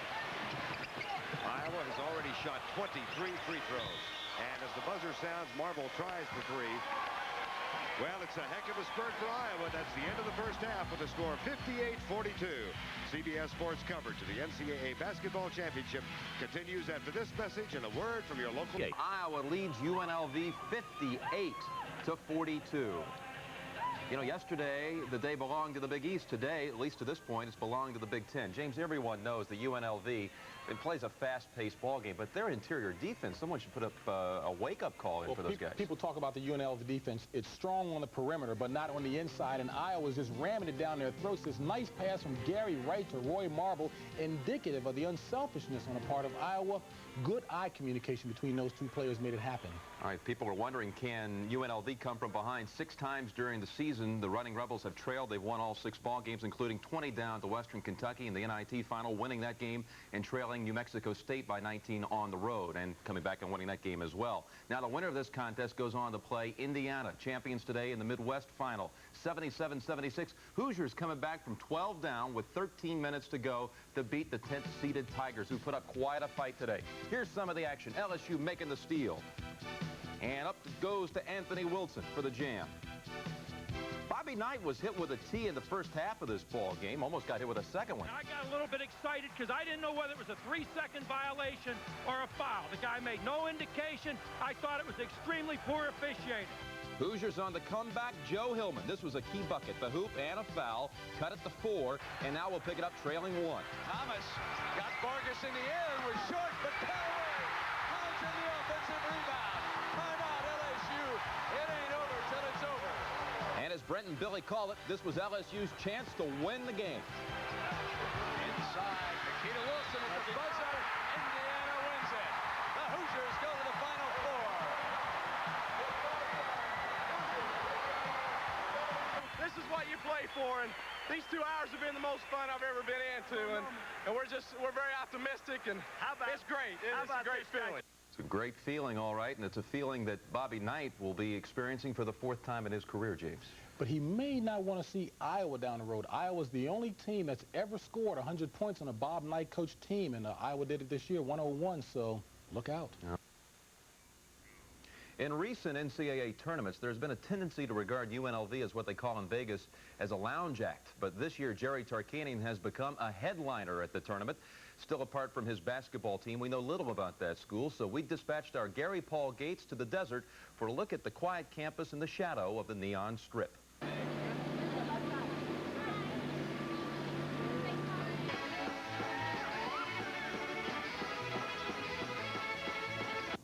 Iowa has already shot 23 free throws. And as the buzzer sounds, Marble tries for 3. Well, it's a heck of a spurt for Iowa. That's the end of the first half with a score of 58-42. CBS Sports coverage of the NCAA Basketball Championship continues after this message and a word from your local... Iowa leads UNLV 58-42. You know, yesterday, the day belonged to the Big East. Today, at least to this point, it's belonged to the Big Ten. James, everyone knows the UNLV plays a fast-paced ball game, but their interior defense, someone should put up a wake-up call in for those guys. People talk about the UNLV defense. It's strong on the perimeter, but not on the inside, and Iowa's just ramming it down their throats. This nice pass from Gerry Wright to Roy Marble, indicative of the unselfishness on the part of Iowa. Good eye communication between those two players made it happen. All right, people are wondering, can UNLV come from behind 6 times during the season? The Running Rebels have trailed. They've won all 6 ball games, including 20 down to Western Kentucky in the NIT final, winning that game and trailing New Mexico State by 19 on the road and coming back and winning that game as well. Now, the winner of this contest goes on to play Indiana, champions today in the Midwest final, 77-76. Hoosiers coming back from 12 down with 13 minutes to go to beat the 10th-seeded Tigers, who put up quite a fight today. Here's some of the action. LSU making the steal. And up goes to Anthony Wilson for the jam. Basnight was hit with a tee in the first half of this ball game. Almost got hit with a second one. I got a little bit excited because I didn't know whether it was a 3-second violation or a foul. The guy made no indication. I thought it was extremely poor officiating. Hoosiers on the comeback, Joe Hillman. This was a key bucket. The hoop and a foul. Cut at the 4, and now we'll pick it up trailing 1. Thomas got Vargas in the air and was short, but Callaway comes in the offensive rebound. Timeout, LSU. It ain't over till it's over. And as Brent and Billy call it, this was LSU's chance to win the game. Inside, Nikita Wilson at the buzzer. Indiana wins it. The Hoosiers go to the Final Four. This is what you play for, and these 2 hours have been the most fun I've ever been into, and we're very optimistic, and it's great. It's a great feeling. It's a great feeling, all right, and it's a feeling that Basnight will be experiencing for the 4th time in his career, James. But he may not want to see Iowa down the road. Iowa's the only team that's ever scored 100 points on a Basnight coached team, and Iowa did it this year, 101, so look out. Yeah. In recent NCAA tournaments, there's been a tendency to regard UNLV as what they call in Vegas as a lounge act. But this year, Gerry Tarkanian has become a headliner at the tournament. Still apart from his basketball team, we know little about that school, so we dispatched our Gary Paul Gates to the desert for a look at the quiet campus in the shadow of the neon strip.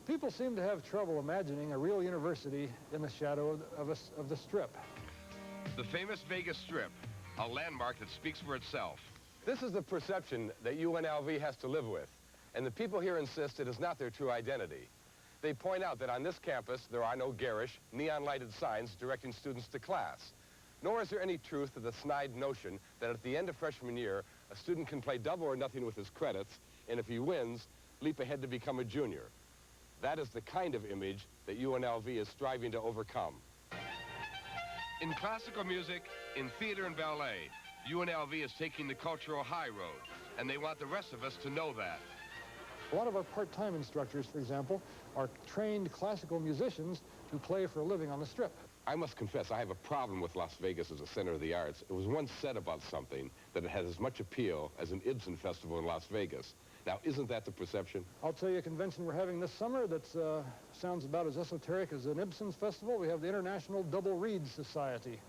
People seem to have trouble imagining a real university in the shadow of the Strip. The famous Vegas Strip, a landmark that speaks for itself. This is the perception that UNLV has to live with, and the people here insist it is not their true identity. They point out that on this campus there are no garish, neon-lighted signs directing students to class. Nor is there any truth to the snide notion that at the end of freshman year, a student can play double or nothing with his credits, and if he wins, leap ahead to become a junior. That is the kind of image that UNLV is striving to overcome. In classical music, in theater and ballet, UNLV is taking the cultural high road, and they want the rest of us to know that. A lot of our part-time instructors, for example, are trained classical musicians who play for a living on the Strip. I must confess, I have a problem with Las Vegas as a center of the arts. It was once said about something that it had as much appeal as an Ibsen festival in Las Vegas. Now, isn't that the perception? I'll tell you a convention we're having this summer that sounds about as esoteric as an Ibsen's festival. We have the International Double Reed Society.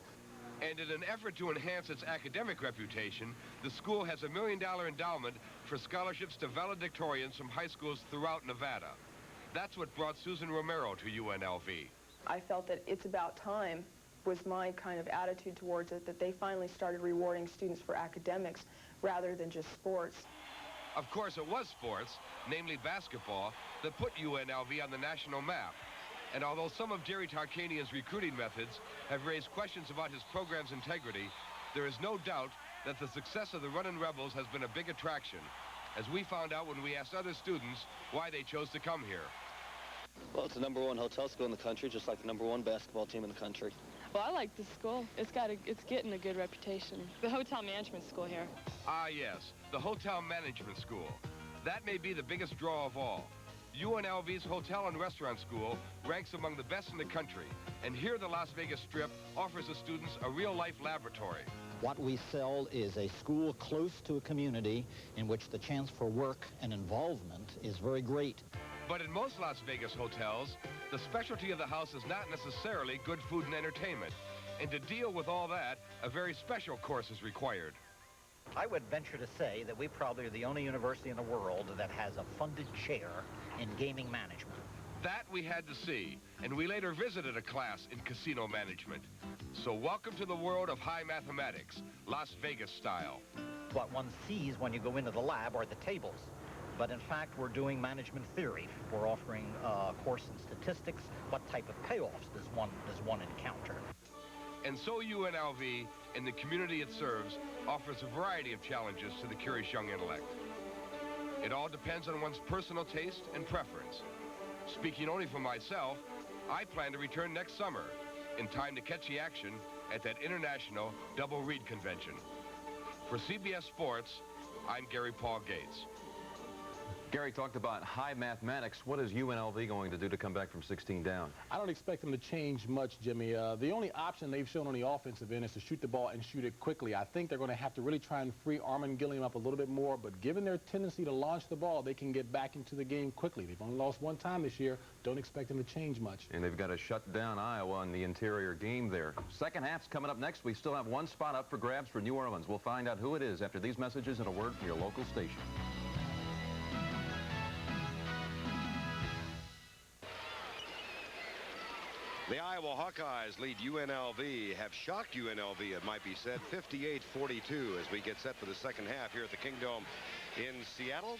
And in an effort to enhance its academic reputation, the school has a $1 million endowment for scholarships to valedictorians from high schools throughout Nevada. That's what brought Susan Romero to UNLV. I felt that it's about time was my kind of attitude towards it, that they finally started rewarding students for academics rather than just sports. Of course, it was sports, namely basketball, that put UNLV on the national map. And although some of Gerry Tarkanian's recruiting methods have raised questions about his program's integrity, there is no doubt that the success of the Runnin Rebels has been a big attraction, as we found out when we asked other students why they chose to come here. Well, it's the #1 hotel school in the country, just like the #1 basketball team in the country. Well, I like this school. It's getting a good reputation. The hotel management school here. Ah, yes, the hotel management school. That may be the biggest draw of all. UNLV's hotel and restaurant school ranks among the best in the country, and here the Las Vegas Strip offers the students a real-life laboratory. What we sell is a school close to a community in which the chance for work and involvement is very great. But in most Las Vegas hotels, the specialty of the house is not necessarily good food and entertainment. And to deal with all that, a very special course is required. I would venture to say that we probably are the only university in the world that has a funded chair in gaming management. That we had to see, and we later visited a class in casino management. So welcome to the world of high mathematics, Las Vegas style. What one sees when you go into the lab are the tables. But in fact, we're doing management theory. We're offering a course in statistics. What type of payoffs does one encounter? And so UNLV, and the community it serves, offers a variety of challenges to the curious young intellect. It all depends on one's personal taste and preference. Speaking only for myself, I plan to return next summer, in time to catch the action at that International Double Reed Convention. For CBS Sports, I'm Gary Paul Gates. Gary talked about high mathematics. What is UNLV going to do to come back from 16 down? I don't expect them to change much, Jimmy. The only option they've shown on the offensive end is to shoot the ball and shoot it quickly. I think they're going to have to really try and free Armen and Gilliam up a little bit more, but given their tendency to launch the ball, they can get back into the game quickly. They've only lost one time this year. Don't expect them to change much. And they've got to shut down Iowa in the interior game there. Second half's coming up next. We still have one spot up for grabs for New Orleans. We'll find out who it is after these messages and a word from your local station. The Iowa Hawkeyes lead UNLV, have shocked UNLV, it might be said, 58-42 as we get set for the second half here at the Kingdome in Seattle.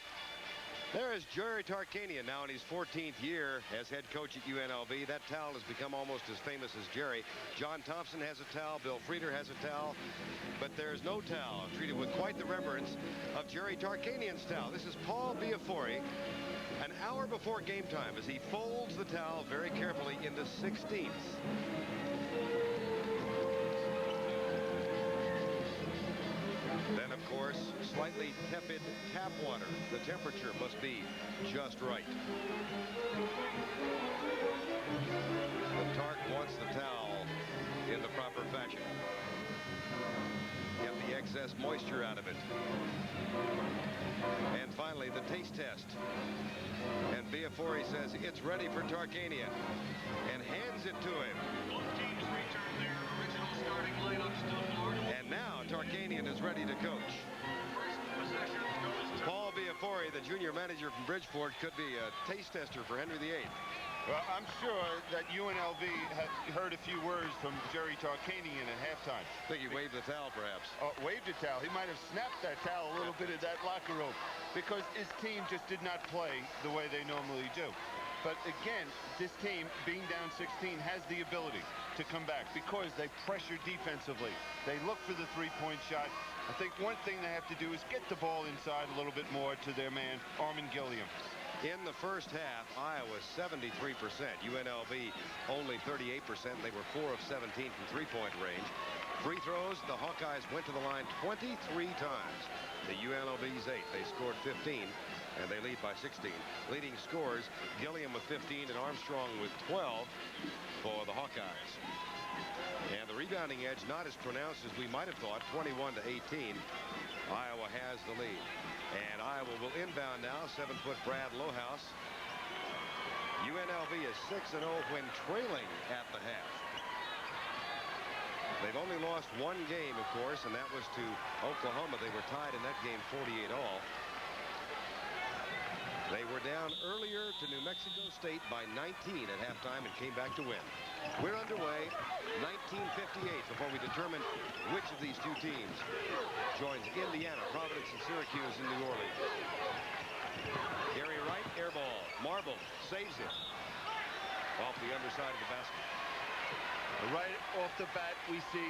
There is Gerry Tarkanian now in his 14th year as head coach at UNLV. That towel has become almost as famous as Gerry. John Thompson has a towel. Bill Frieder has a towel. But there's no towel treated with quite the reverence of Gerry Tarkanian's towel. This is Paul Biafori. An hour before game time as he folds the towel very carefully into 16ths. Then, of course, slightly tepid tap water. The temperature must be just right. The Tark wants the towel in the proper fashion. Get the excess moisture out of it. And finally, the taste test. And Biafori says it's ready for Tarkanian and hands it to him. Both teams return their original starting lineups to the floor. And now Tarkanian is ready to coach. First possession goes to Paul Biafori, the junior manager from Bridgeport, could be a taste tester for Henry VIII. Well, I'm sure that UNLV had heard a few words from Gerry Tarkanian at halftime. I think he waved the towel, perhaps. Waved the towel. He might have snapped that towel a little bit at that locker room because his team just did not play the way they normally do. But again, this team, being down 16, has the ability to come back because they pressure defensively. They look for the three-point shot. I think one thing they have to do is get the ball inside a little bit more to their man, Armen Gilliam. In the first half, Iowa 73%. UNLV only 38%. They were 4 of 17 from three-point range. Free throws, the Hawkeyes went to the line 23 times. The UNLV's 8. They scored 15, and they lead by 16. Leading scorers, Gilliam with 15 and Armstrong with 12 for the Hawkeyes. And the rebounding edge not as pronounced as we might have thought, 21-18. Iowa has the lead. And Iowa will inbound now, 7-foot Brad Lohaus. UNLV is 6-0 when trailing at the half. They've only lost one game, of course, and that was to Oklahoma. They were tied in that game 48-all. They were down earlier to New Mexico State by 19 at halftime and came back to win. We're underway, 1958, before we determine which of these two teams joins Indiana, Providence, and Syracuse in New Orleans. Gerry Wright, air ball. Marble saves it off the underside of the basket. Right off the bat, we see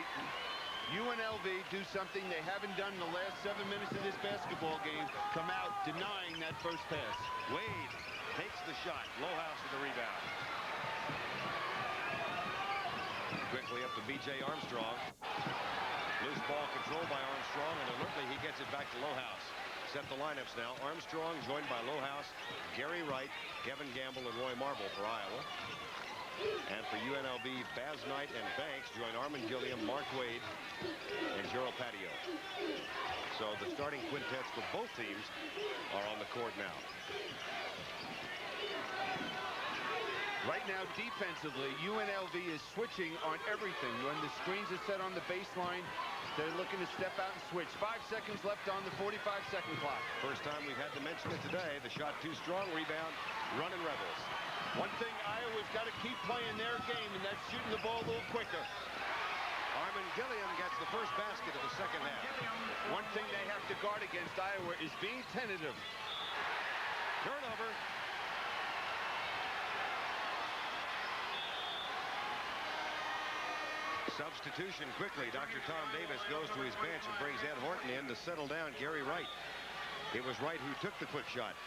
UNLV do something they haven't done in the last 7 minutes of this basketball game, come out denying that first pass. Wade takes the shot. Lohaus with the rebound. Quickly up to B.J. Armstrong. Loose ball controlled by Armstrong, and alertly he gets it back to Lohaus. Set the lineups now. Armstrong joined by Lohaus, Gerry Wright, Kevin Gamble, and Roy Marble for Iowa. And for UNLV, Basnight and Banks join Armen Gilliam, Mark Wade, and Gerald Paddio. So the starting quintets for both teams are on the court now. Right now, defensively, UNLV is switching on everything. When the screens are set on the baseline, they're looking to step out and switch. 5 seconds left on the 45-second clock. First time we've had to mention it today. The shot too strong. Rebound. Runnin' Rebels. One thing Iowa's got to keep playing their game, and that's shooting the ball a little quicker. Armen Gilliam gets the first basket of the second half. One thing they have to guard against Iowa is being tentative. Turnover. Substitution quickly. Dr. Tom Davis goes to his bench and brings Ed Horton in to settle down Gerry Wright. It was Wright who took the quick shot.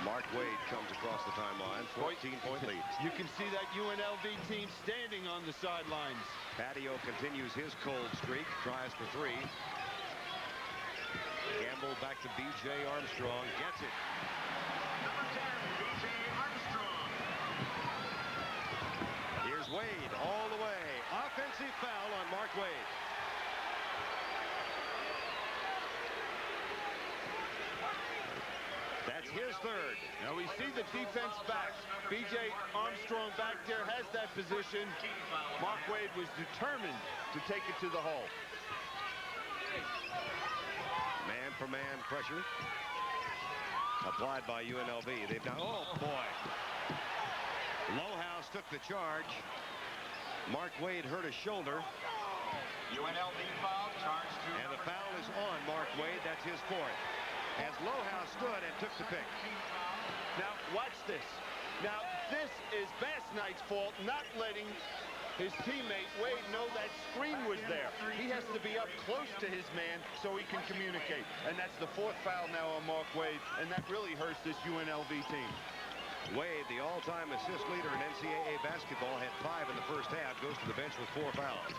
Mark Wade comes across the timeline, 14-point lead. You can see that UNLV team standing on the sidelines. Paddio continues his cold streak, tries for three. Gamble back to B.J. Armstrong. Gets it. Number 10, B.J. Armstrong. Here's Wade all the way. Offensive foul on Mark Wade. That's his third. Now we see the defense back. B.J. Armstrong back there has that position. Mark Wade was determined to take it to the hole. Man-for-man pressure applied by UNLV. They've now, oh boy. Lohaus took the charge. Mark Wade hurt his shoulder. UNLV foul, charge to. And the foul is on Mark Wade. That's his fourth. As Lohaus stood and took the pick. Now watch this. Now this is Basnight's fault, not letting his teammate Wade know that screen was there. He has to be up close to his man so he can communicate. And that's the fourth foul now on Mark Wade, and that really hurts this UNLV team. Wade, the all-time assist leader in NCAA basketball, had 5 in the first half, goes to the bench with 4 fouls.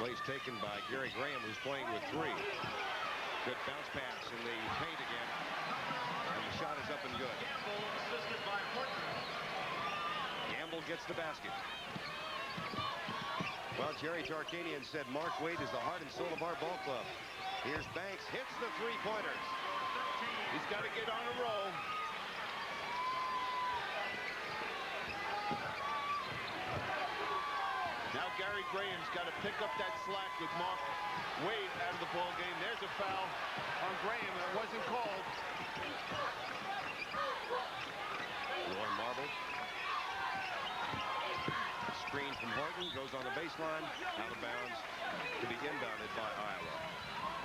Plays taken by Gerry Graham, who's playing with 3. Good bounce pass in the paint again. And the shot is up and good. Gamble assisted by Horton. Gamble gets the basket. Well, Gerry Tarkanian said Mark Wade is the heart and soul of our ball club. Here's Banks, hits the three-pointer. He's got to get on a roll. Now Gerry Graham's got to pick up that slack with Mark Wade out of the ball game. There's a foul on Graham. It wasn't called. Roy Marble. Screen from Horton goes on the baseline, out of bounds to be inbounded by Iowa.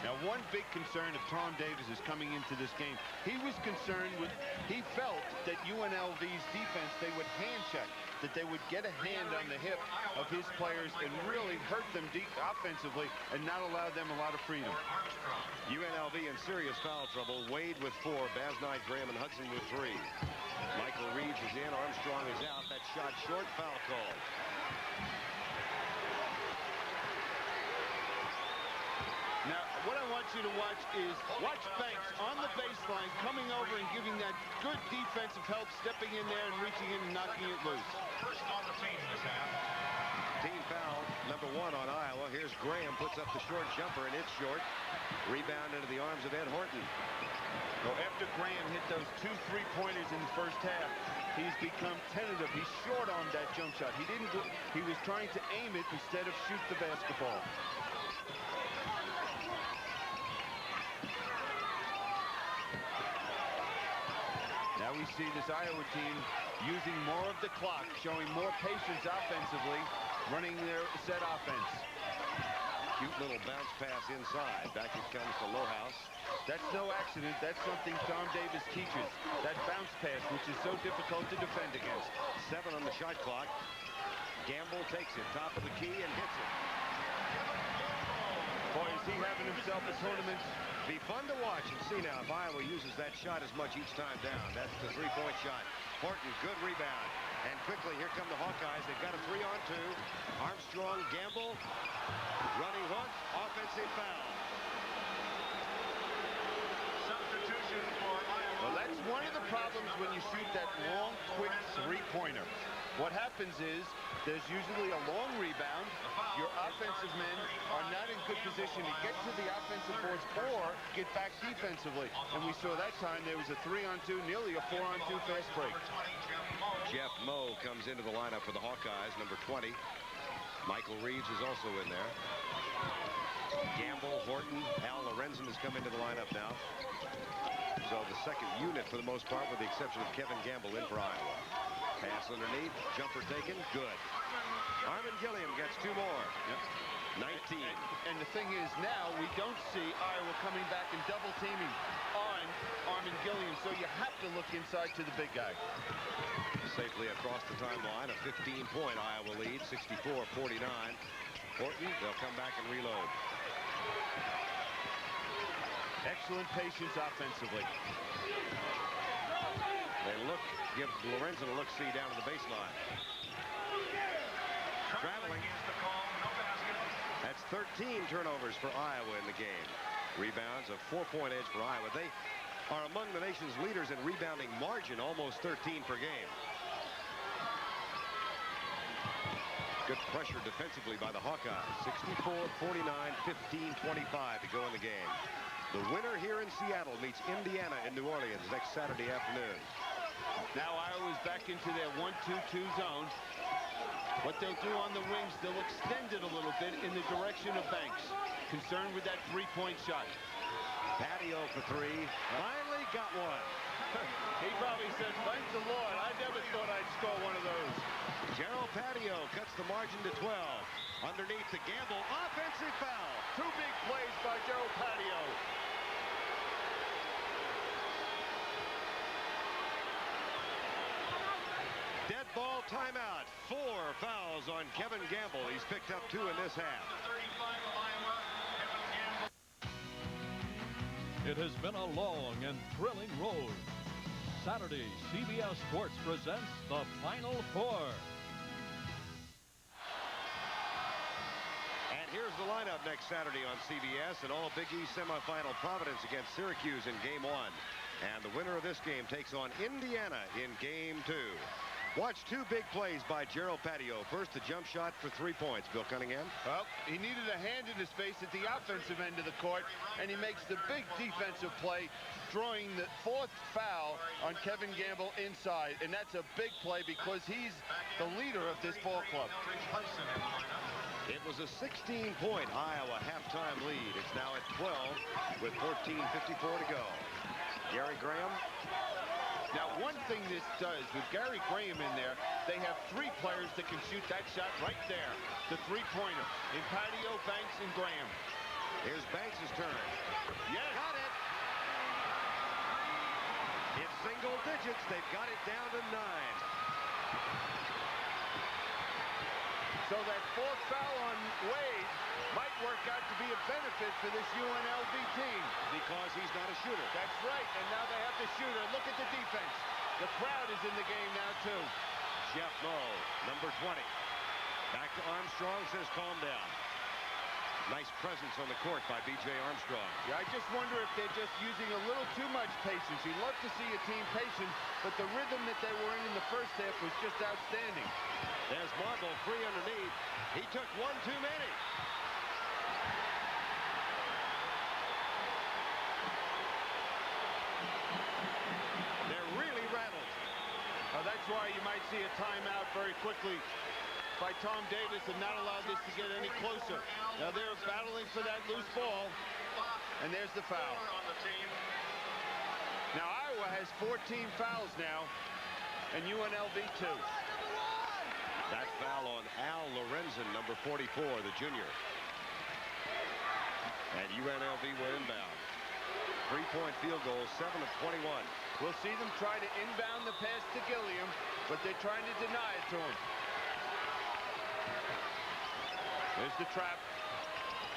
Now one big concern of Tom Davis is coming into this game. He was concerned with, he felt that UNLV's defense, they would hand check, that they would get a hand on the hip of his players and really hurt them deep offensively and not allow them a lot of freedom. UNLV in serious foul trouble. Wade with 4, Basnight, Graham, and Hudson with 3. Michael Reeves is in, Armstrong is out. That shot short, foul called. Now, what I want you to watch is watch Banks on the baseline coming over and giving that good defensive help, stepping in there and reaching in and knocking it loose. First on the team this half. Team foul, number 1 on Iowa. Here's Graham, puts up the short jumper, and it's short. Rebound into the arms of Ed Horton. So after Graham hit those 2 3-pointers in the first half, he's become tentative. He's short on that jump shot. He was trying to aim it instead of shoot the basketball. Now we see this Iowa team using more of the clock, showing more patience offensively, running their set offense. Cute little bounce pass inside. Back it comes to Lohaus. That's no accident. That's something Tom Davis teaches. That bounce pass, which is so difficult to defend against. 7 on the shot clock. Gamble takes it, top of the key, and hits it. Boy, is he having himself a tournament. Be fun to watch and see now if Iowa uses that shot as much each time down. That's the 3-point shot. Horton, good rebound. And quickly, here come the Hawkeyes. They've got a 3-on-2. Armstrong, Gamble, running hook, offensive foul. Substitution for Iowa. Well, that's one of the problems when you shoot that long, quick 3-pointer. What happens is there's usually a long rebound. Your offensive men are not in good position to get to the offensive boards or get back defensively. And we saw that time there was a 3-on-2, nearly a 4-on-2 fast break. Jeff Moe comes into the lineup for the Hawkeyes, number 20. Michael Reeves is also in there. Gamble, Horton, Al Lorenzen has come into the lineup now. So the second unit for the most part, with the exception of Kevin Gamble in for Iowa. Pass underneath, jumper taken, good. Armen Gilliam gets 2 more. Yep. 19. And the thing is now we don't see Iowa coming back and double teaming on Armen Gilliam, so you have to look inside to the big guy. Safely across the timeline, a 15-point Iowa lead, 64-49. Horton, they'll come back and reload. Excellent patience offensively. They give Lorenzen a look-see down to the baseline. Traveling. That's 13 turnovers for Iowa in the game. rebounds, a 4-point edge for Iowa. They are among the nation's leaders in rebounding margin, almost 13 per game. Good pressure defensively by the Hawkeyes. 64-49, 15-25 to go in the game. The winner here in Seattle meets Indiana in New Orleans next Saturday afternoon. Now Iowa's back into their 1-2-2 zone. What they'll do on the wings, they'll extend it a little bit in the direction of Banks. Concerned with that three-point shot. Paddio for three. Finally got one. He probably said, thank the Lord, I never thought I'd score one of those. Gerald Paddio cuts the margin to 12. Underneath the Gamble, offensive foul. Two big plays by Gerald Paddio. Dead ball timeout. 4 fouls on Kevin Gamble. He's picked up 2 in this half. It has been a long and thrilling road. Saturday, CBS Sports presents the Final Four. And here's the lineup next Saturday on CBS. An all Big East semifinal, Providence against Syracuse in Game 1. And the winner of this game takes on Indiana in Game 2. Watch 2 big plays by Gerald Paddio. First, the jump shot for 3 points. Bill Cunningham. Well, he needed a hand in his face at the offensive end of the court, and he makes the big defensive play, drawing the 4th foul on Kevin Gamble inside. And that's a big play because he's the leader of this ball club. It was a 16-point Iowa halftime lead. It's now at 12 with 14:54 to go. Gary Graham. Now, one thing this does, with Gary Graham in there, they have 3 players that can shoot that shot right there. The three-pointer in Paddio, Banks, and Graham. Here's Banks' turn. Yes. Got it. It's single digits. They've got it down to 9. So that 4th foul on Wade might work out to be a benefit for this UNLV team. Because he's not a shooter. That's right, and now they have the shooter. Look at the defense. The crowd is in the game now, too. Jeff Moe, number 20. Back to Armstrong, says calm down. Nice presence on the court by B.J. Armstrong. Yeah, I just wonder if they're just using a little too much patience. You love to see a team patient, but the rhythm that they were in the first half was just outstanding. There's Marble, free underneath. He took one too many. They're really rattled. That's why you might see a timeout very quickly by Tom Davis and not allow this to get any closer. Now they're battling for that loose ball, and there's the foul. Now Iowa has 14 fouls now, and UNLV 2. That foul on Al Lorenzen, number 44, the junior. And UNLV will inbound. 3-point field goal, 7 of 21. We'll see them try to inbound the pass to Gilliam, but they're trying to deny it to him. There's the trap.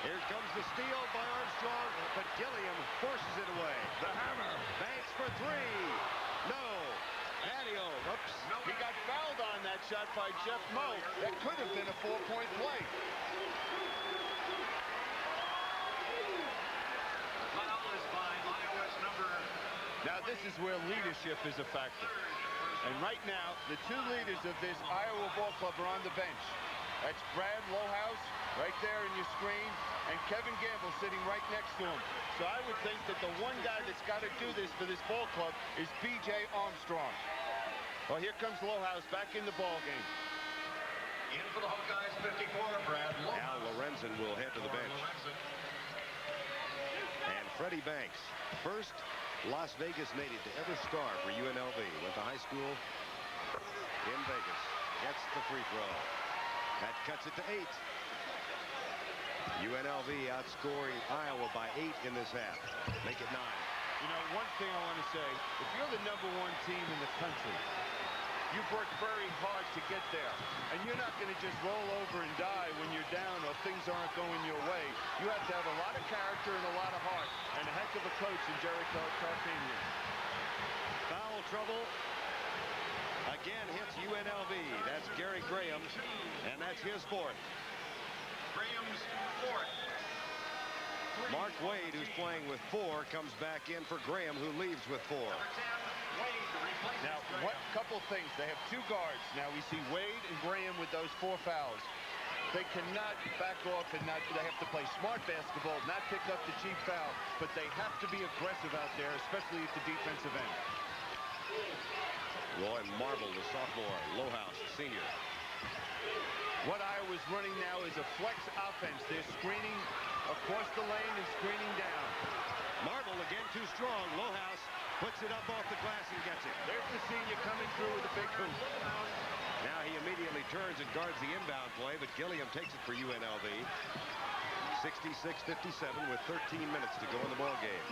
Here comes the steal by Armstrong, but Gilliam forces it away. The hammer. Banks for 3. No. Paddio. Oops. He got fouled on that shot by Jeff Moe. That could have been a 4-point play. Now this is where leadership is a factor. And right now, the 2 leaders of this Iowa ball club are on the bench. That's Brad Lohaus right there in your screen, and Kevin Gamble sitting right next to him. So I would think that the one guy that's got to do this for this ball club is B.J. Armstrong. Well, here comes Lohaus back in the ball game. In for the Hawkeyes, 54, Brad Lohaus. Al Lorenzen will head to the bench. And Freddie Banks, first Las Vegas native to ever star for UNLV. Went to high school in Vegas. Gets the free throw. That cuts it to 8. UNLV outscoring Iowa by 8 in this half. Make it 9. You know, one thing I want to say, if you're the #1 team in the country, you've worked very hard to get there. And you're not going to just roll over and die when you're down or things aren't going your way. You have to have a lot of character and a lot of heart. And a heck of a coach in Gerry Tarkanian. Foul trouble. Again hits UNLV. That's Gary Graham, and that's his 4th. Graham's 4th. Mark Wade, who's playing with 4, comes back in for Graham, who leaves with 4. Now, what couple things? They have 2 guards. Now we see Wade and Graham with those 4 fouls. They cannot back off and they have to play smart basketball, not pick up the cheap foul, but they have to be aggressive out there, especially at the defensive end. Roy Marble, the sophomore. Lohaus, the senior. What Iowa's running now is a flex offense. They're screening across the lane and screening down. Marble again too strong. Lohaus puts it up off the glass and gets it. There's the senior coming through with a big hoop. Now he immediately turns and guards the inbound play, but Gilliam takes it for UNLV. 66-57 with 13 minutes to go in the ball game.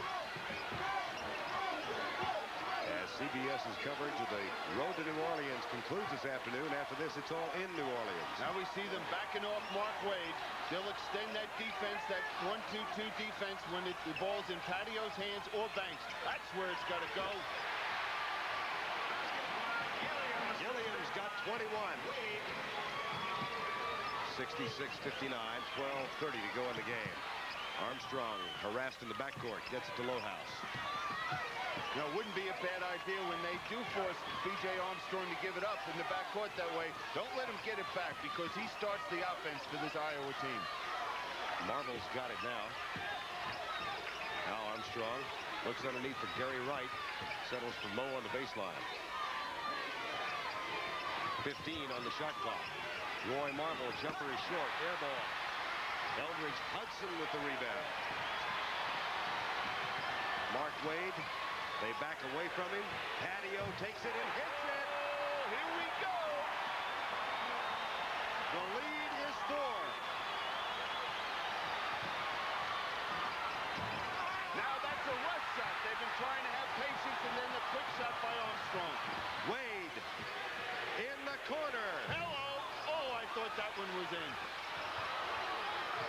As CBS's coverage of the road to New Orleans concludes this afternoon, after this it's all in New Orleans. Now we see them backing off Mark Wade. They'll extend that defense, that 1-2-2 defense, when the ball's in Paddio's hands or Banks. That's where it's got to go. Gilliam's got 21. 66-59, 12:30 to go in the game. Armstrong harassed in the backcourt, gets it to Lohaus. Now, it wouldn't be a bad idea when they do force B.J. Armstrong to give it up in the backcourt that way. Don't let him get it back because he starts the offense for this Iowa team. Marble's got it now. Now Armstrong looks underneath for Gerry Wright. Settles for Moe on the baseline. 15 on the shot clock. Roy Marble, jumper is short. Air ball. Eldridge Hudson with the rebound. Mark Wade. They back away from him. Paddio takes it and hits it. Oh, here we go. The lead is 4. Now that's a rush shot. They've been trying to have patience, and then the quick shot by Armstrong. Wade in the corner. Hello. Oh, I thought that one was in.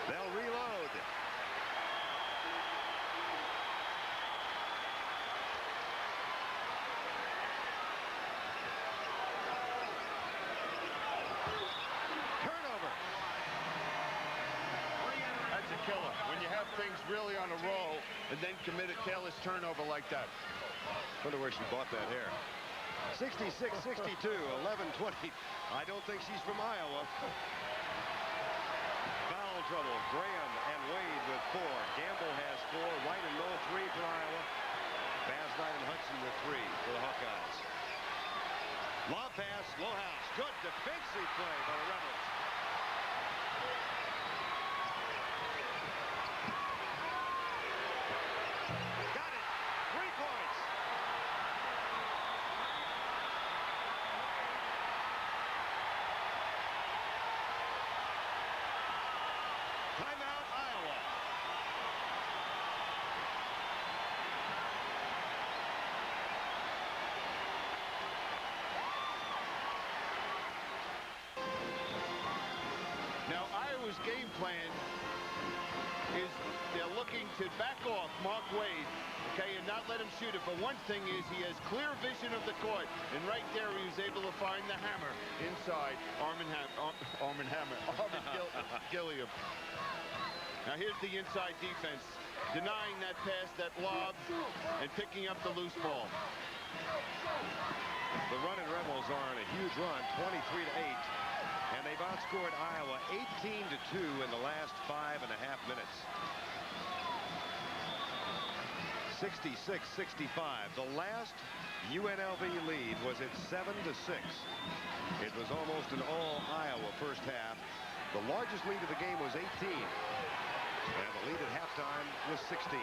They'll reload. That's a killer. When you have things really on a roll and then commit a careless turnover like that. Wonder where she bought that hair. 66-62, 11-20. I don't think she's from Iowa. Foul trouble. Graham and Wade with 4. Gamble has 4. Wright and Moe 3 for Iowa. Basnight and Hudson with 3 for the Hawkeyes. Lob pass, Lohaus. Good defensive play by the Rebels. Got it. 3 points. Timeout, Iowa. Now, Iowa's game plan is they're looking to back off Mark Wade, okay, and not let him shoot it. But one thing is he has clear vision of the court, and right there he was able to find the hammer inside Gilliam. Now here's the inside defense, denying that pass, that lob, and picking up the loose ball. The Runnin Rebels are on a huge run, 23-8. And they've outscored Iowa 18-2 in the last 5.5 minutes. 66-65. The last UNLV lead was at 7-6. It was almost an all-Iowa first half. The largest lead of the game was 18. And the lead at halftime was 16.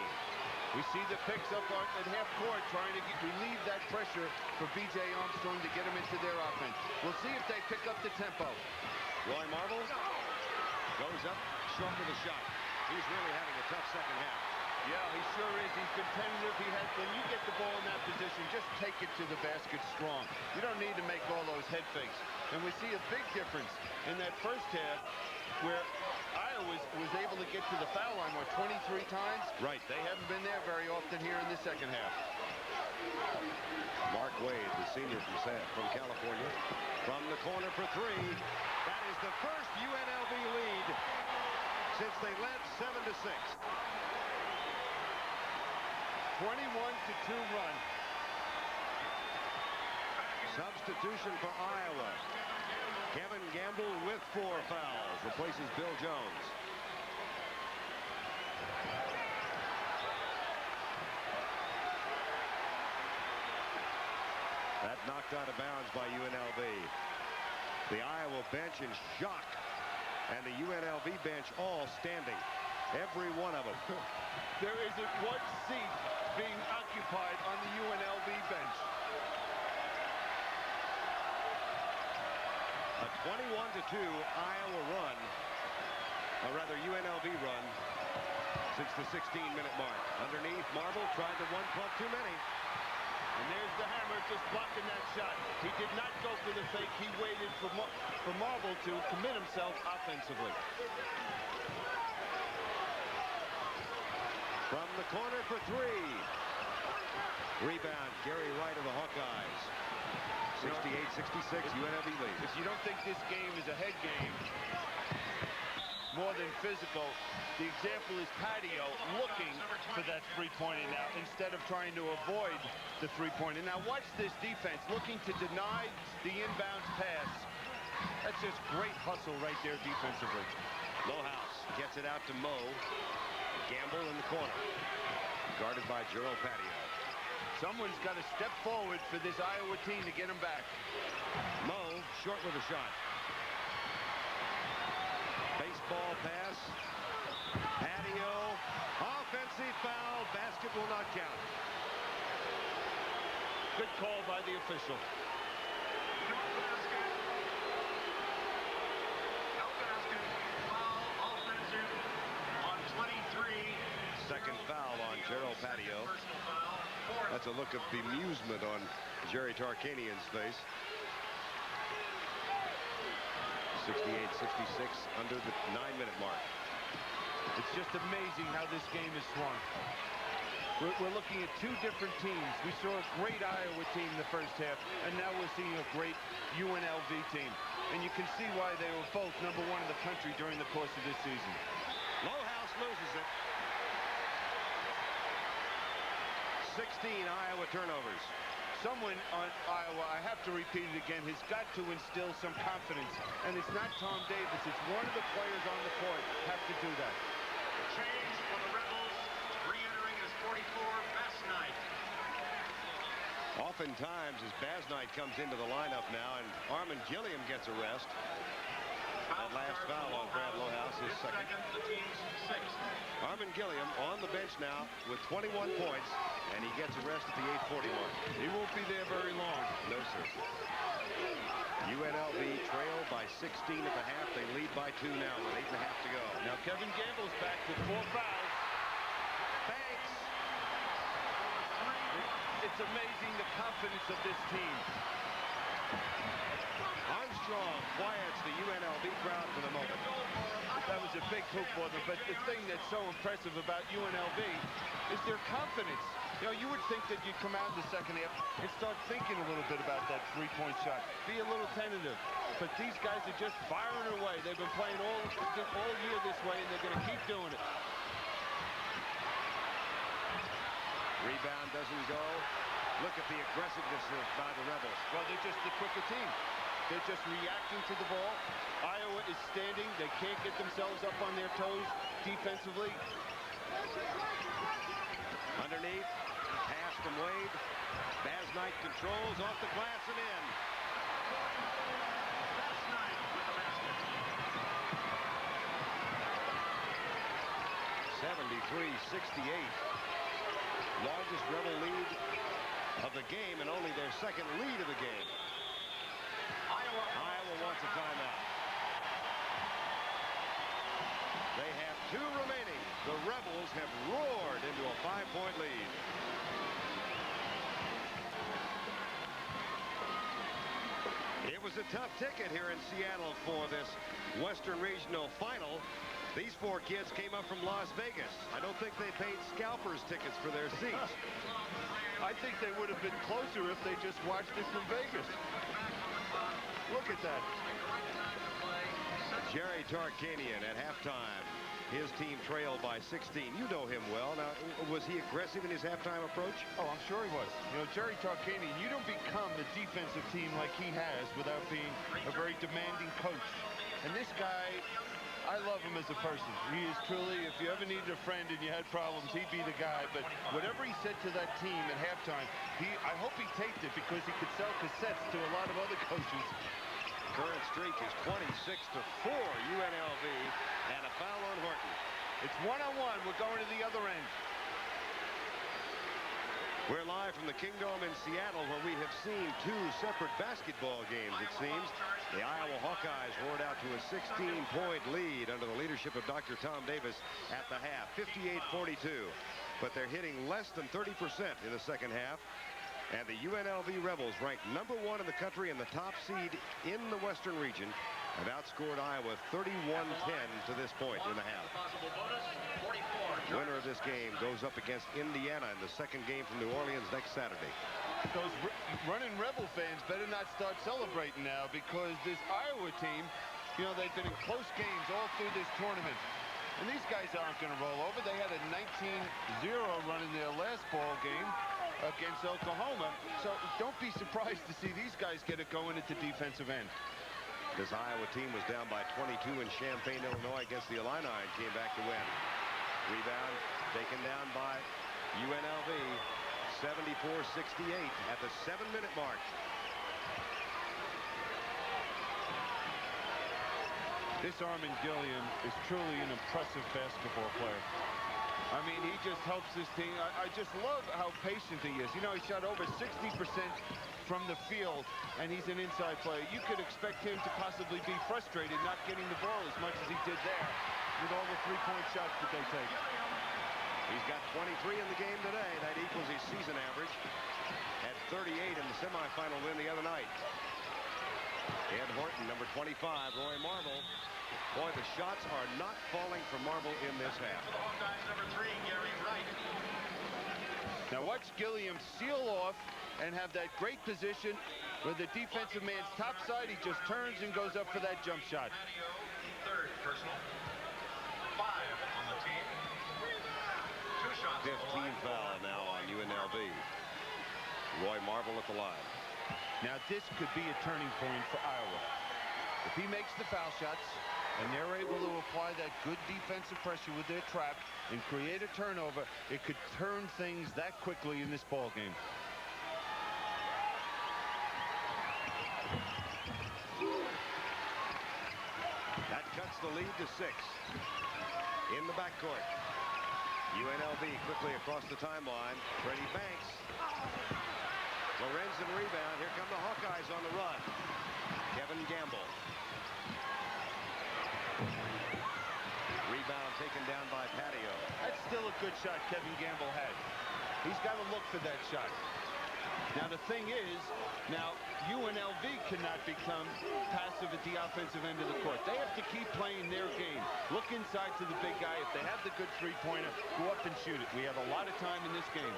We see the picks up at half court trying to relieve that pressure for B.J. Armstrong to get him into their offense. We'll see if they pick up the tempo. Roy Marble goes up short of the shot. He's really having a tough second half. Yeah, he sure is. He's been tentative. When you get the ball in that position, just take it to the basket strong. You don't need to make all those head fakes. And we see a big difference in that first half where Iowa was able to get to the foul line, 23 times? Right. They haven't been there very often here in the second half. Mark Wade, the senior from California, from the corner for 3. That is the first UNLV lead since they led 7-6. 21-2 run. Substitution for Iowa. Kevin Gamble with 4 fouls. Replaces Bill Jones. That knocked out of bounds by UNLV. The Iowa bench in shock. And the UNLV bench all standing. Every one of them. There isn't one seat being occupied on the UNLV bench. A 21-2 Iowa run, or rather UNLV run, since the 16-minute mark. Underneath, Marble tried the one pump too many. And there's the hammer just blocking that shot. He did not go for the fake. He waited for Marble to commit himself offensively. From the corner for 3. Rebound, Gerry Wright of the Hawkeyes. 68-66, UNLV lead. If you don't think this game is a head game, more than physical, the example is Paddio looking for that three-pointer now instead of trying to avoid the three-pointer. Now watch this defense looking to deny the inbounds pass. That's just great hustle right there defensively. Lohaus gets it out to Mo. Gamble in the corner. Guarded by Gerald Paddio. Someone's got to step forward for this Iowa team to get him back. Mo short with a shot. Baseball pass. Paddio. Offensive foul. Basket will not count. Good call by the official. Second foul on Gerald Paddio. That's a look of bemusement on Gerry Tarkanian's face. 68-66 under the 9-minute mark. It's just amazing how this game is swung. We're looking at two different teams. We saw a great Iowa team in the first half, and now we're seeing a great UNLV team. And you can see why they were both #1 in the country during the course of this season. Lohaus loses it. 16 Iowa turnovers. Someone on Iowa, I have to repeat it again, has got to instill some confidence. And it's not Tom Davis. It's one of the players on the court have to do that. Change for the Rebels. Re-entering as 44, Basnight. Oftentimes, as Basnight comes into the lineup now, and Armen Gilliam gets a rest. That last foul on Brad Lohaus, his second. The team's 6th. Armen Gilliam on the bench now with 21 points, and he gets a rest at the 8:40 mark. He won't be there very long. No, sir. UNLV trail by 16 at the half. They lead by 2 now with 8.5 to go. Now Kevin Gamble's back with 4 fouls. Banks. It's amazing the confidence of this team. Armstrong quiets the UNLV crowd for the moment. That was a big hoop for them, but the thing that's so impressive about UNLV is their confidence. You know, you would think that you'd come out in the second half and start thinking a little bit about that three-point shot. Be a little tentative. But these guys are just firing away. They've been playing all year this way, and they're going to keep doing it. Rebound doesn't go. Look at the aggressiveness by the Rebels. Well, they're just the quicker team. They're just reacting to the ball. Iowa is standing. They can't get themselves up on their toes defensively. Underneath, pass from Wade. Basnight controls off the glass and in. Basnight with the basket. 73-68. Largest Rebel lead of the game and only their second lead of the game. Iowa wants a timeout. They have 2 remaining. The Rebels have roared into a 5-point lead. It was a tough ticket here in Seattle for this Western Regional Final. These 4 kids came up from Las Vegas. I don't think they paid scalpers tickets for their seats. I think they would have been closer if they just watched it from Vegas. Look at that. Gerry Tarkanian at halftime. His team trailed by 16. You know him well. Now, was he aggressive in his halftime approach? Oh, I'm sure he was. You know, Gerry Tarkanian, you don't become a defensive team like he has without being a very demanding coach. And this guy, I love him as a person. He is truly, if you ever needed a friend and you had problems, he'd be the guy. But whatever he said to that team at halftime, I hope he taped it because he could sell cassettes to a lot of other coaches. Current streak is 26-4 UNLV, and a foul on Horton. It's one-on-one. We're going to the other end. We're live from the Kingdome in Seattle, where we have seen two separate basketball games, it seems. The Iowa Hawkeyes roared out to a 16-point lead under the leadership of Dr. Tom Davis at the half, 58-42. But they're hitting less than 30% in the second half. And the UNLV Rebels, ranked #1 in the country and the top seed in the Western region, have outscored Iowa 31-10 to this point in the half. Winner of this game goes up against Indiana in the second game from New Orleans next Saturday. Those Runnin Rebel fans better not start celebrating now, because this Iowa team, you know, they've been in close games all through this tournament. And these guys aren't going to roll over. They had a 19-0 run in their last ball game against Oklahoma. So don't be surprised to see these guys get it going at the defensive end. This Iowa team was down by 22 in Champaign, Illinois against the Illini and came back to win. Rebound taken down by UNLV, 74-68 at the 7-minute mark. This Armen Gilliam is truly an impressive basketball player. I mean, he just helps this team. I just love how patient he is. You know, he shot over 60% from the field, and he's an inside player. You could expect him to possibly be frustrated not getting the ball as much as he did there with all the three-point shots that they take. He's got 23 in the game today. That equals his season average at 38 in the semifinal win the other night. Ed Horton, number 25, Roy Marble. Boy, the shots are not falling for Marble in this half. Hawkeyes number 3, Gerry, Wright. Now watch Gilliam seal off and have that great position where the defensive man's top side. He just turns and goes up for that jump shot. Paddio, third personal. 5 on the team. 2 shots. 15 foul now on UNLV. Roy Marble at the line. Now this could be a turning point for Iowa. If he makes the foul shots and they're able to apply that good defensive pressure with their trap and create a turnover, it could turn things that quickly in this ball game. That cuts the lead to 6. In the backcourt, UNLV quickly across the timeline. Freddie banks. Lorenzen rebound. Here come the Hawkeyes on the run. Kevin Gamble. Rebound taken down by Paddio. That's still a good shot Kevin Gamble had. He's got to look for that shot. Now the thing is, now UNLV cannot become passive at the offensive end of the court. They have to keep playing their game. Look inside to the big guy. If they have the good three-pointer, go up and shoot it. We have a lot of time in this game.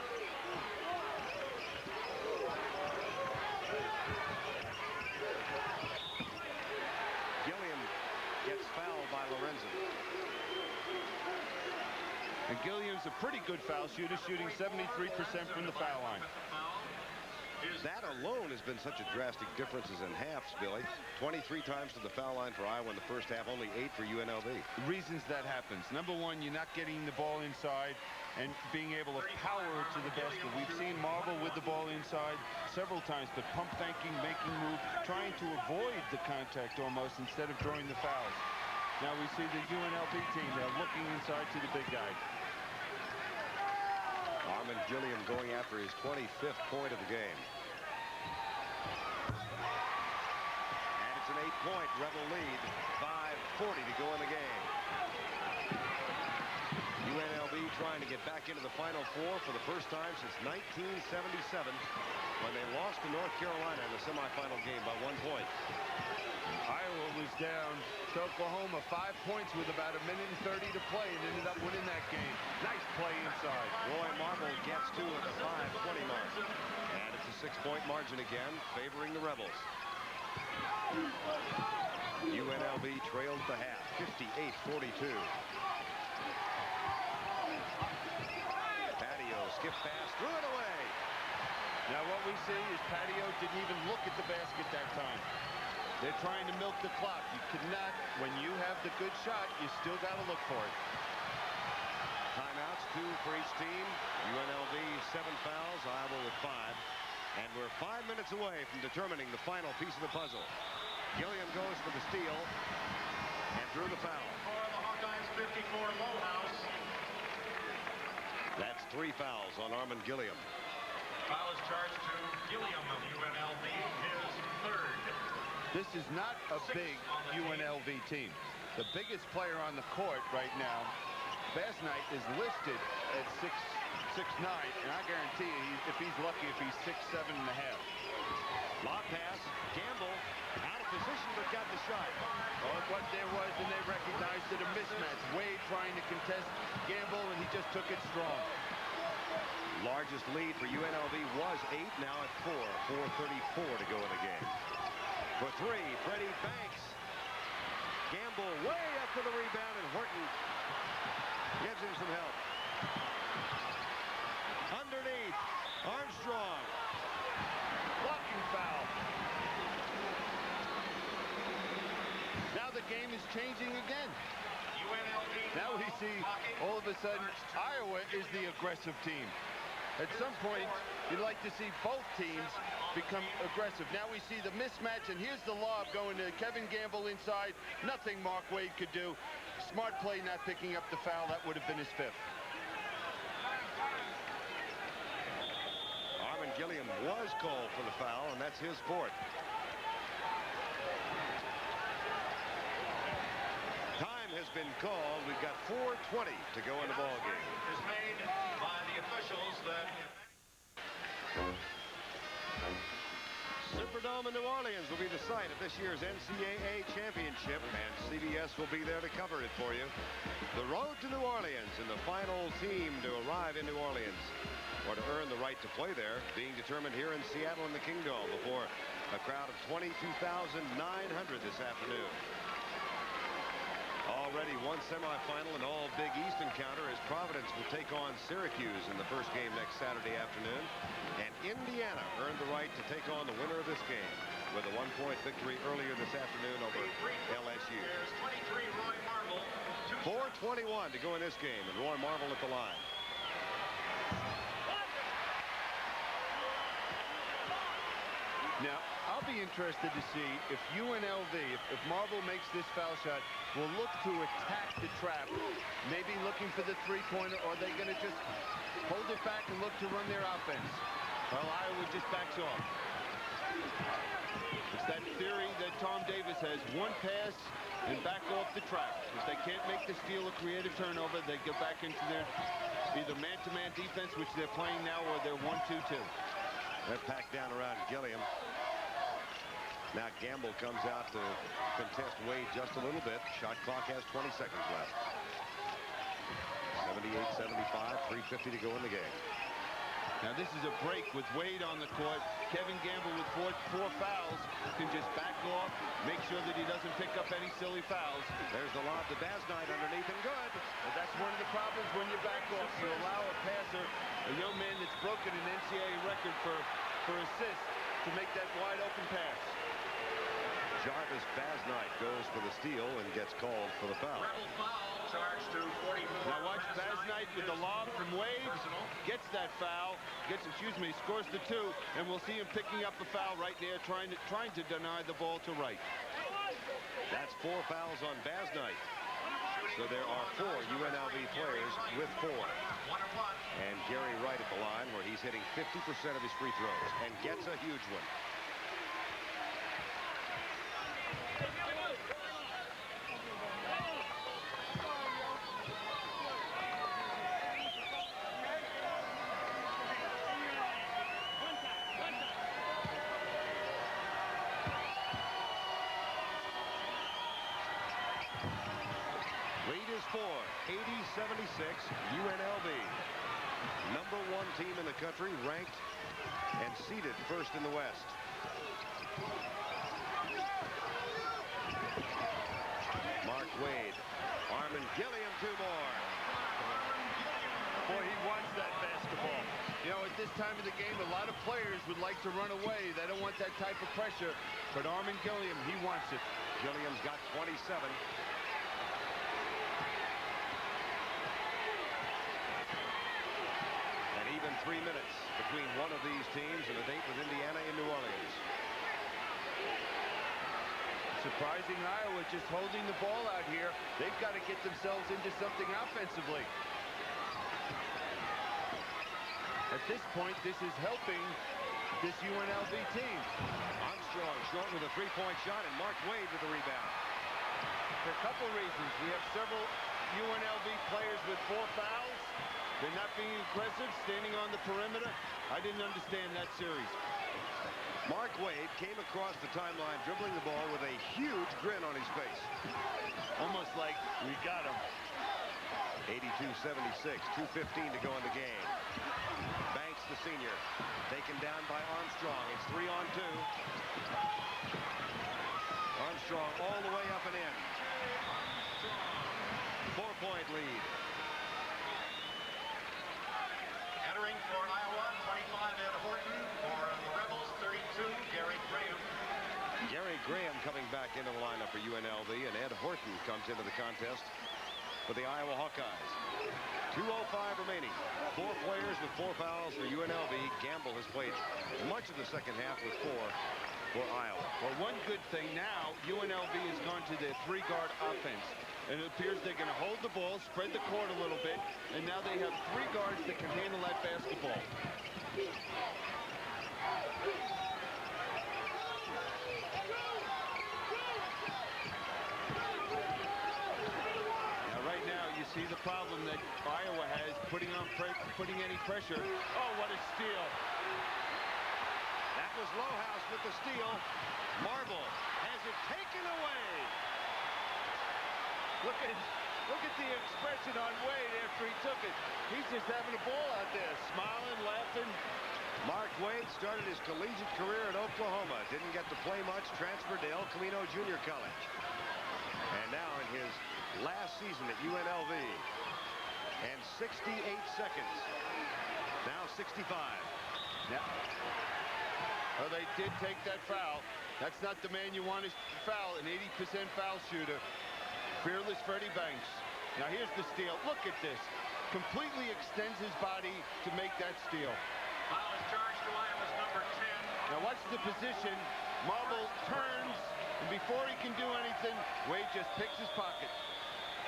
Gilliam gets fouled by Lorenzen. And Gilliam's a pretty good foul shooter, shooting 73% from the foul line. That alone has been such a drastic differences in halves, Billy. 23 times to the foul line for Iowa in the first half, only 8 for UNLV. Reasons that happens. Number one, you're not getting the ball inside and being able to power it to the basket. We've seen Marble with the ball inside several times, but pump faking, making moves, trying to avoid the contact almost instead of drawing the fouls. Now we see the UNLV team, they're looking inside to the big guy. Armen Gilliam going after his 25th point of the game. And it's an 8-point Rebel lead. 5:40 to go in the game. UNLV trying to get back into the Final Four for the first time since 1977, when they lost to North Carolina in the semifinal game by 1 point. Iowa was down to Oklahoma 5 points with about 1 minute and 30 to play and ended up winning that game. Nice play inside. Roy Marble gets 2 at the 5:20 mark. And it's a 6-point margin again, favoring the Rebels. UNLV trailed at the half, 58-42. Paddio skip pass, threw it away. Now what we see is Paddio didn't even look at the basket that time. They're trying to milk the clock. You cannot, when you have the good shot, you still got to look for it. Timeouts, 2 for each team. UNLV 7 fouls, Iowa with 5. And we're 5 minutes away from determining the final piece of the puzzle. Gilliam goes for the steal and drew the foul. For the Hawkeyes, 54, Lohaus. That's 3 fouls on Armen Gilliam. Foul is charged to Gilliam of UNLV, his 3rd. This is not a big UNLV team. The biggest player on the court right now, Basnight, is listed at 6'9", and I guarantee you, if he's lucky, if he's 6'7 and a half. Lob pass, Gamble, out of position, but got the shot. Well, what there was, and they recognized it, a mismatch. Wade trying to contest Gamble, and he just took it strong. Largest lead for UNLV was 8, now at 4. 4:34 to go in the game. For 3, Freddie banks. Gamble way up for the rebound, and Horton gives him some help. Underneath, Armstrong. Blocking foul. Now the game is changing again. Now we see, all of a sudden, Iowa is the aggressive team. At some point, you'd like to see both teams become aggressive. Now we see the mismatch, and here's the lob going to Kevin Gamble inside. Nothing Mark Wade could do. Smart play not picking up the foul. That would have been his 5th. Armen Gilliam was called for the foul, and that's his 4th. Time has been called. We've got 4:20 to go in the ball game. Is made by the officials that Superdome in New Orleans will be the site of this year's NCAA championship, and CBS will be there to cover it for you. The road to New Orleans and the final team to arrive in New Orleans, or to earn the right to play there, being determined here in Seattle in the Kingdome before a crowd of 22,900 this afternoon. Already one semifinal and all Big East encounter as Providence will take on Syracuse in the first game next Saturday afternoon. And Indiana earned the right to take on the winner of this game with a 1-point victory earlier this afternoon over LSU. 4:21 to go in this game, and Roy Marble at the line. Now, I'll be interested to see if UNLV, if Marble makes this foul shot, will look to attack the trap, maybe looking for the 3-pointer, or are they going to just hold it back and look to run their offense? Well, Iowa just backs off. It's that theory that Tom Davis has, one pass and back off the trap. If they can't make the steal or create a turnover, they go back into their either man-to-man defense, which they're playing now, or their 1-2-2. They're packed down around Gilliam. Now Gamble comes out to contest Wade just a little bit. Shot clock has 20 seconds left. 78-75, 3:50 to go in the game. Now this is a break with Wade on the court. Kevin Gamble with four fouls can just back off, make sure that he doesn't pick up any silly fouls. There's the lob to Basnight underneath and good. But that's one of the problems when you back off. You allow a passer, a young man that's broken an NCAA record for assists, to make that wide open pass. Jarvis Basnight goes for the steal and gets called for the foul. charged to 44. Now watch Basnight with the lob from Wade. Gets that foul. Scores the 2, and we'll see him picking up a foul right there, trying to deny the ball to Wright. That's 4 fouls on Basnight. So there are 4 UNLV players with 4. And Gerry Wright at the line, where he's hitting 50% of his free throws and gets a huge one. Lead is 4, 80-76, UNLV. Number 1 team in the country, ranked and seeded first in the West. Wade. Armen, Gilliam, 2 more. Boy, he wants that basketball. You know, at this time of the game, a lot of players would like to run away. They don't want that type of pressure. But Armen Gilliam, he wants it. Gilliam's got 27. And even 3 minutes between one of these teams and a date with Indiana in New Orleans. Surprising Iowa just holding the ball out here. They've got to get themselves into something offensively. At this point, this is helping this UNLV team. Armstrong short with a 3-point shot, and Mark Wade with the rebound. For a couple reasons. We have several UNLV players with 4 fouls. They're not being aggressive, standing on the perimeter. I didn't understand that series. Mark Wade came across the timeline dribbling the ball with a huge grin on his face. Almost like, we got him. 82-76, 2:15 to go in the game. Banks, the senior, taken down by Armstrong. It's 3-on-2. Armstrong all the way up and in. 4-point lead. Entering for Iowa, 25 Ed Horton. For the Rebels, 32 Gerry Graham. Gerry Graham coming back into the lineup for UNLV, and Ed Horton comes into the contest for the Iowa Hawkeyes. 2:05 remaining. 4 players with 4 fouls for UNLV. Gamble has played much of the second half with 4 for Iowa. Well, one good thing now, UNLV has gone to their 3-guard offense. And it appears they're going to hold the ball, spread the court a little bit, and now they have 3 guards that can handle that basketball. See the problem that Iowa has putting any pressure. Oh, what a steal. That was Lohaus with the steal. Marble has it taken away. Look at the expression on Wade after he took it. He's just having a ball out there, smiling, laughing. Mark Wade started his collegiate career at Oklahoma. Didn't get to play much. Transferred to El Camino Junior College. And now in his last season at UNLV, and 68 seconds. Now 65. Yeah. Well, they did take that foul. That's not the man you want to foul, an 80% foul shooter. Fearless Freddie Banks. Now here's the steal. Look at this. Completely extends his body to make that steal. Foul is charged to Iowa's number 10. Now watch the position. Marble turns, and before he can do anything, Wade just picks his pocket.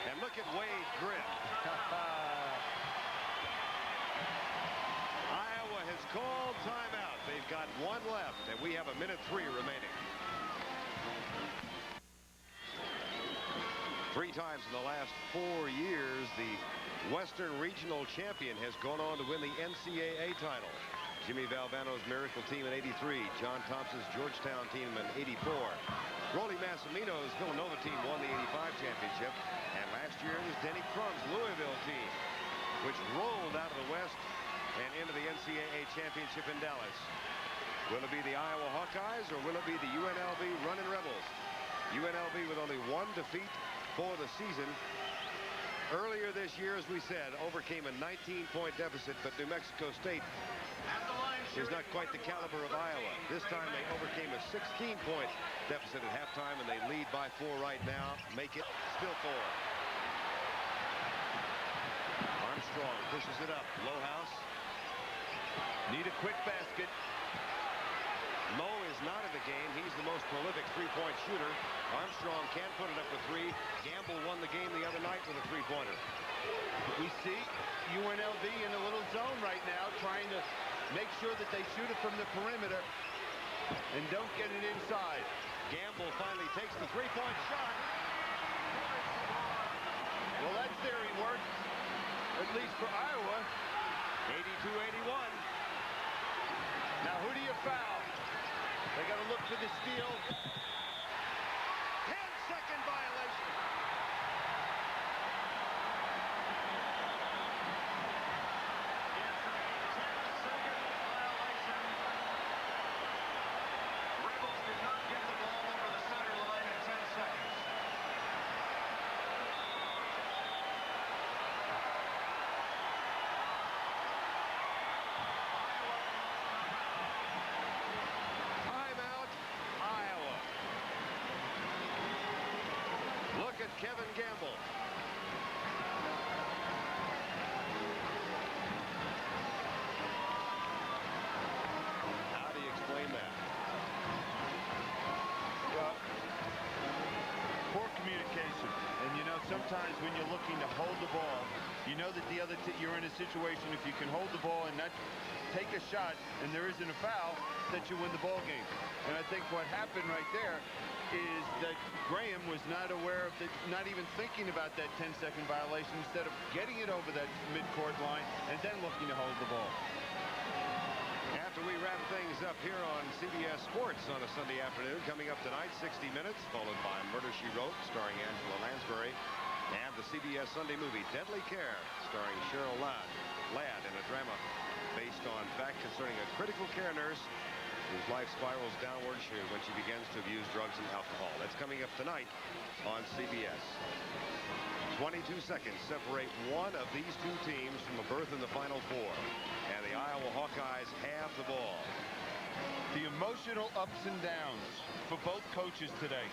And look at Wade grin. Iowa has called timeout. They've got 1 left, and we have 1:03 remaining. 3 times in the last 4 years, the Western Regional Champion has gone on to win the NCAA title. Jimmy Valvano's Miracle team in '83. John Thompson's Georgetown team in '84. Rolly Massimino's Villanova team won the '85 championship. And last year it was Denny Crum's Louisville team, which rolled out of the West and into the NCAA championship in Dallas. Will it be the Iowa Hawkeyes or will it be the UNLV Runnin' Rebels? UNLV with only 1 defeat for the season. Earlier this year, as we said, overcame a 19-point deficit, but New Mexico State is not quite the caliber of Iowa. This time they overcame a 16-point deficit at halftime, and they lead by 4 right now. Make it still 4. Armstrong pushes it up. Lohaus. Need a quick basket. Mo is not in the game. He's the most prolific 3-point shooter. Armstrong can't put it up with 3. Gamble won the game the other night with a 3-pointer. We see UNLV in a little zone right now, trying to make sure that they shoot it from the perimeter and don't get it inside. Gamble finally takes the 3-point shot. Well, that theory worked, at least for Iowa. 82-81. Now, who do you foul? They got to look for the steal. 10-second violation. Rebels did not get the ball over the center line in 10 seconds. Kevin Gamble. How do you explain that? Well, poor communication. And you know, sometimes when you're looking to hold the ball, you know that the other you're in a situation, if you can hold the ball and not take a shot and there isn't a foul, that you win the ball game. And I think what happened right there is that Graham was not aware of not even thinking about that 10-second violation, instead of getting it over that midcourt line and then looking to hold the ball. After we wrap things up here on CBS Sports on a Sunday afternoon, coming up tonight, 60 Minutes, followed by Murder, She Wrote, starring Angela Lansbury, and the CBS Sunday movie Deadly Care, starring Cheryl Ladd, in a drama based on fact concerning a critical care nurse whose life spirals downward when she begins to abuse drugs and alcohol. That's coming up tonight on CBS. 22 seconds separate one of these two teams from a berth in the Final Four. And the Iowa Hawkeyes have the ball. The emotional ups and downs for both coaches today.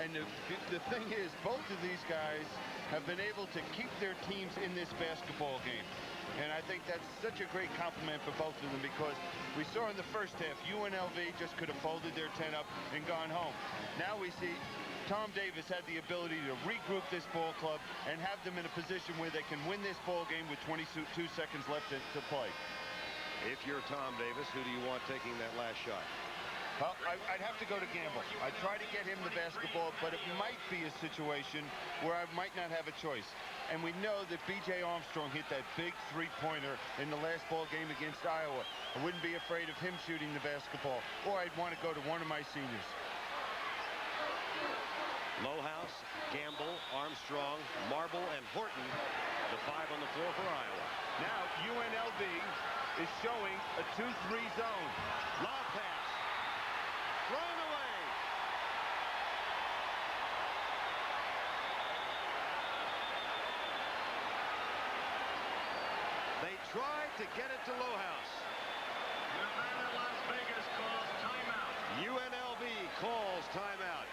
And the thing is, both of these guys have been able to keep their teams in this basketball game. And I think that's such a great compliment for both of them, because we saw in the first half, UNLV just could have folded their tent up and gone home. Now we see Tom Davis had the ability to regroup this ball club and have them in a position where they can win this ball game with 22 seconds left to play. If you're Tom Davis, who do you want taking that last shot? I'd have to go to Gamble. I'd try to get him the basketball, but it might be a situation where I might not have a choice. And we know that B.J. Armstrong hit that big three-pointer in the last ball game against Iowa. I wouldn't be afraid of him shooting the basketball, or I'd want to go to one of my seniors. Lohaus, Gamble, Armstrong, Marble, and Horton, the five on the floor for Iowa. Now UNLV is showing a 2-3 zone. Lob pass. Thrown away. They tried to get it to Lohaus. Las Vegas calls timeout. UNLV calls timeout.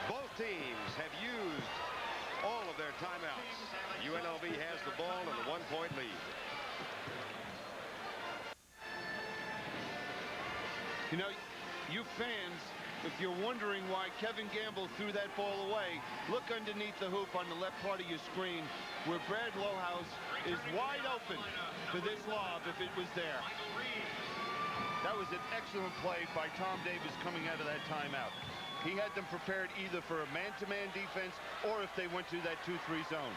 Both teams have used all of their timeouts. UNLV has the ball and a 1-point lead. You know, you fans, if you're wondering why Kevin Gamble threw that ball away, look underneath the hoop on the left part of your screen where Brad Lohaus is wide open for this lob if it was there. That was an excellent play by Tom Davis coming out of that timeout. He had them prepared either for a man-to-man defense or if they went to that 2-3 zone.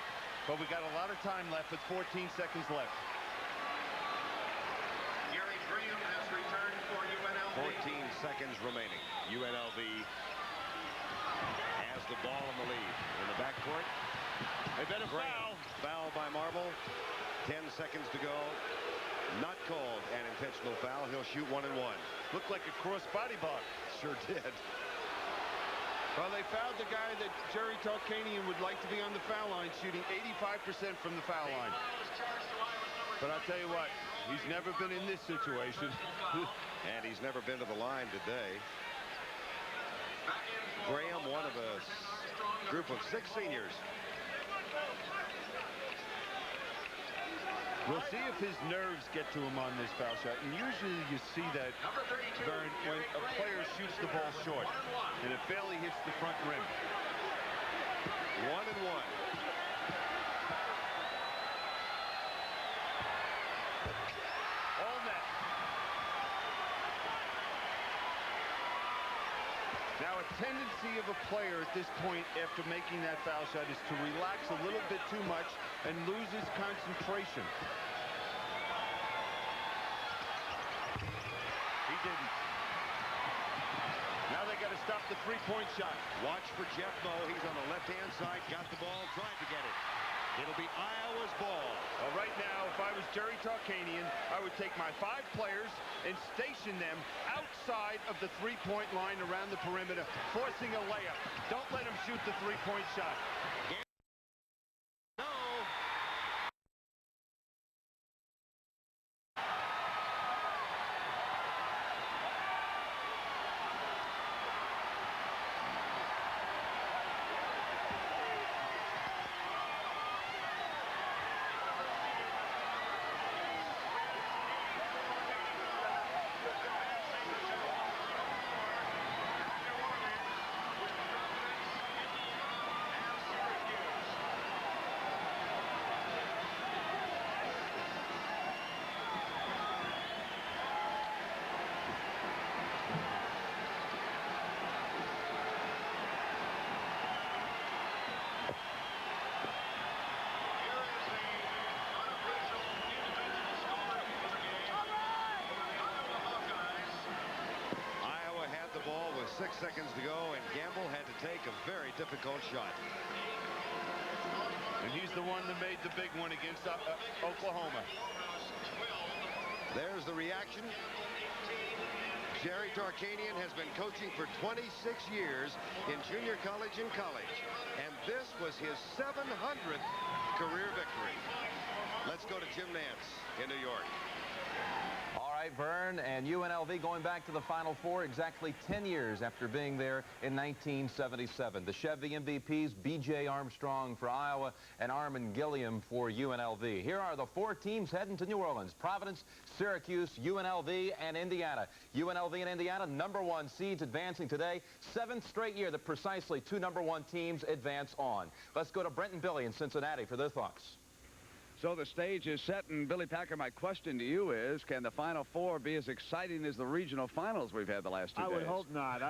But we got a lot of time left with 14 seconds left. Gerry has returned for UNLV. 14 seconds remaining. UNLV has the ball in the lead. In the backcourt. They better foul. Foul by Marble. 10 seconds to go. Not called an intentional foul. He'll shoot 1 and 1. Looked like a cross body block. Sure did. Well, they fouled the guy that Gerry Tarkanian would like to be on the foul line, shooting 85% from the foul line. But I'll tell you what, he's never been in this situation. And he's never been to the line today. Graham, one of a group of 6 seniors. We'll see if his nerves get to him on this foul shot. And usually you see that, Verne, when a player shoots the ball short and it barely hits the front rim. 1 and 1. All net. Now, a tendency of a player at this point after making that foul shot is to relax a little bit too much and lose his concentration. He didn't. Now they got to stop the three-point shot. Watch for Jeff Moe. He's on the left-hand side. Got the ball. Tried to get it. It'll be Iowa's ball. Well, right now, if I was Gerry Tarkanian, I would take my 5 players and station them outside of the three-point line around the perimeter, forcing a layup. Don't let them shoot the three-point shot. No. seconds to go, and Gamble had to take a very difficult shot. And he's the one that made the big one against Oklahoma. There's the reaction. Gerry Tarkanian has been coaching for 26 years in junior college and college, and this was his 700th career victory. Let's go to Jim Nance in New York. All right, Verne, and UNLV going back to the Final Four exactly 10 years after being there in 1977. The Chevy MVPs, B.J. Armstrong for Iowa and Armen Gilliam for UNLV. Here are the four teams heading to New Orleans: Providence, Syracuse, UNLV, and Indiana. UNLV and Indiana, #1 seeds advancing today. 7th straight year that precisely two #1 teams advance on. Let's go to Brent and Billy in Cincinnati for their thoughts. So the stage is set, and Billy Packer, my question to you is, can the Final Four be as exciting as the regional finals we've had the last 2 days? I would hope not.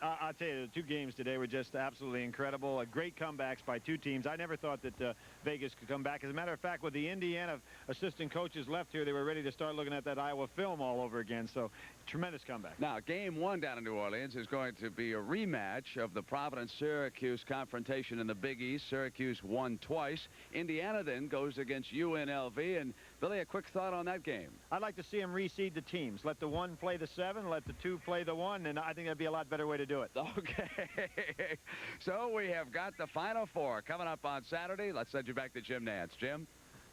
I'll tell you, the two games today were just absolutely incredible. Great comebacks by two teams. I never thought that Vegas could come back. As a matter of fact, with the Indiana assistant coaches left here, they were ready to start looking at that Iowa film all over again. So, tremendous comeback. Now, game one down in New Orleans is going to be a rematch of the Providence-Syracuse confrontation in the Big East. Syracuse won twice. Indiana then goes against UNLV. And Billy, a quick thought on that game? I'd like to see them reseed the teams. Let the 1 play the 7, let the 2 play the 1, and I think that'd be a lot better way to do it. Okay. So we have got the Final Four coming up on Saturday. Let's send you back to Jim Nance. Jim?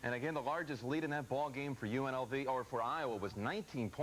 And again, the largest lead in that ball game for UNLV, or for Iowa, was 19 points.